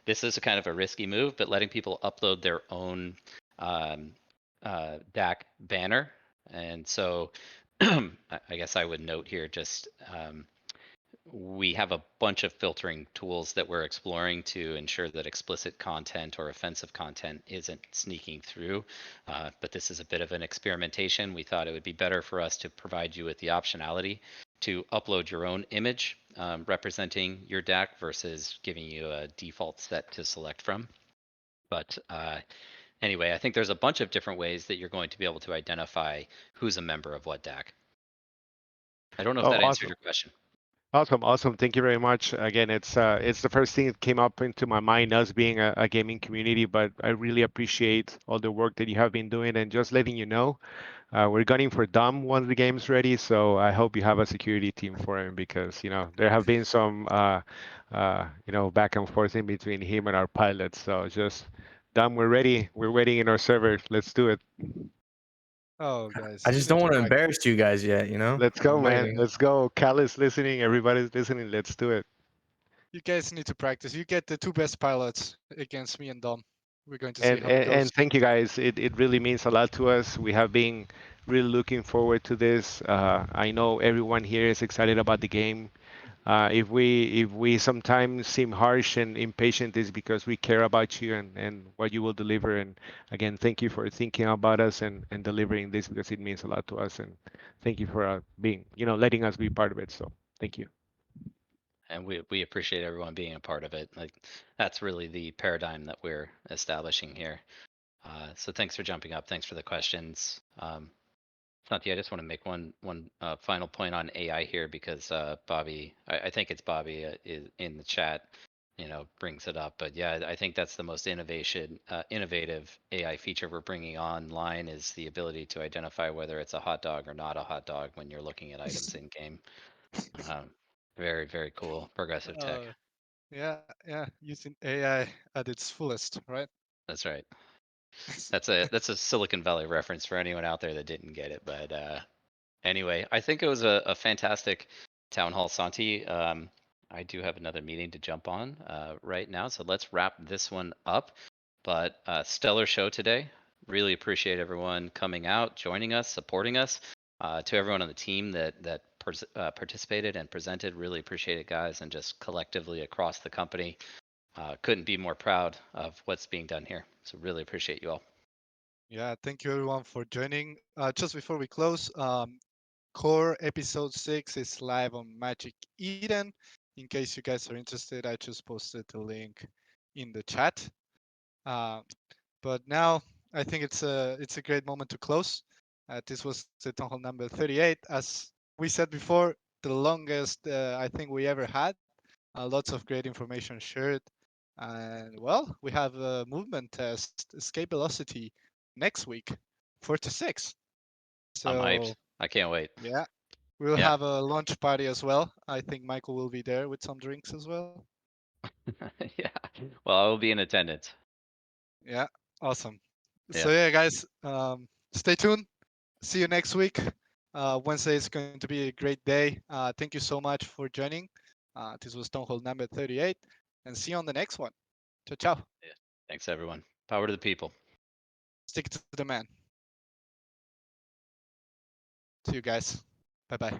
This is a kind of a risky move, but letting people upload their own DAC banner. And so I guess I would note here just we have a bunch of filtering tools that we're exploring to ensure that explicit content or offensive content isn't sneaking through. But this is a bit of an experimentation. We thought it would be better for us to provide you with the optionality to upload your own image representing your DAC versus giving you a default set to select from. But anyway, I think there's a bunch of different ways that you're going to be able to identify who's a member of what DAC. I don't know if that answered your question. Awesome. Thank you very much. Again, it's the first thing that came up into my mind, us being a gaming community, but I really appreciate all the work that you have been doing. And just letting you know, we're gunning for Dom once the game's ready. So I hope you have a security team for him, because there have been some back and forth in between him and our pilots. So just Dom, we're ready. We're waiting in our server. Let's do it. Oh, guys. I you just need don't want to practice. embarrass you guys yet, Let's go, I'm man. waiting. Let's go. Cal is listening. Everybody's listening. Let's do it. You guys need to practice. You get the 2 best pilots against me and Dom. We're going to see And, how it and goes. and thank you guys. It really means a lot to us. We have been really looking forward to this. I know everyone here is excited about the game. If we sometimes seem harsh and impatient, is because we care about you and what you will deliver. And again, thank you for thinking about us and delivering this, because it means a lot to us. And thank you for being, letting us be part of it. So thank you. And we appreciate everyone being a part of it. Like, that's really the paradigm that we're establishing here. So thanks for jumping up. Thanks for the questions. Santi, I just want to make one final point on AI here, because Bobby, I think it's Bobby is in the chat, brings it up. But yeah, I think that's the most innovative AI feature we're bringing online, is the ability to identify whether it's a hot dog or not a hot dog when you're looking at items in game. Very, very cool, progressive tech. Yeah, using AI at its fullest, right? That's right. That's a Silicon Valley reference for anyone out there that didn't get it. But anyway, I think it was a fantastic town hall, Santi. I do have another meeting to jump on right now, so let's wrap this one up. But stellar show today. Really appreciate everyone coming out, joining us, supporting us. To everyone on the team that participated and presented, really appreciate it, guys, and just collectively across the company. Couldn't be more proud of what's being done here. So really appreciate you all. Yeah, thank you everyone for joining. Just before we close, Core episode 6 is live on Magic Eden. In case you guys are interested, I just posted the link in the chat. But now I think it's a great moment to close. This was the Town Hall number 38. As we said before, the longest I think we ever had. Lots of great information shared. And well, we have a movement test, escape velocity, next week, 4 to 6. I'm So hyped. I can't wait. yeah, we'll Yeah. have a lunch party as well. I think Michael will be there with some drinks as well. Yeah. Well, I will be in attendance. Yeah, awesome. Yeah. So yeah, guys, stay tuned. See you next week. Wednesday is going to be a great day. Thank you so much for joining. This was Stonehold number 38, and see you on the next one. Ciao, ciao. Thanks, everyone. Power to the people. Stick to the man. See you guys. Bye bye.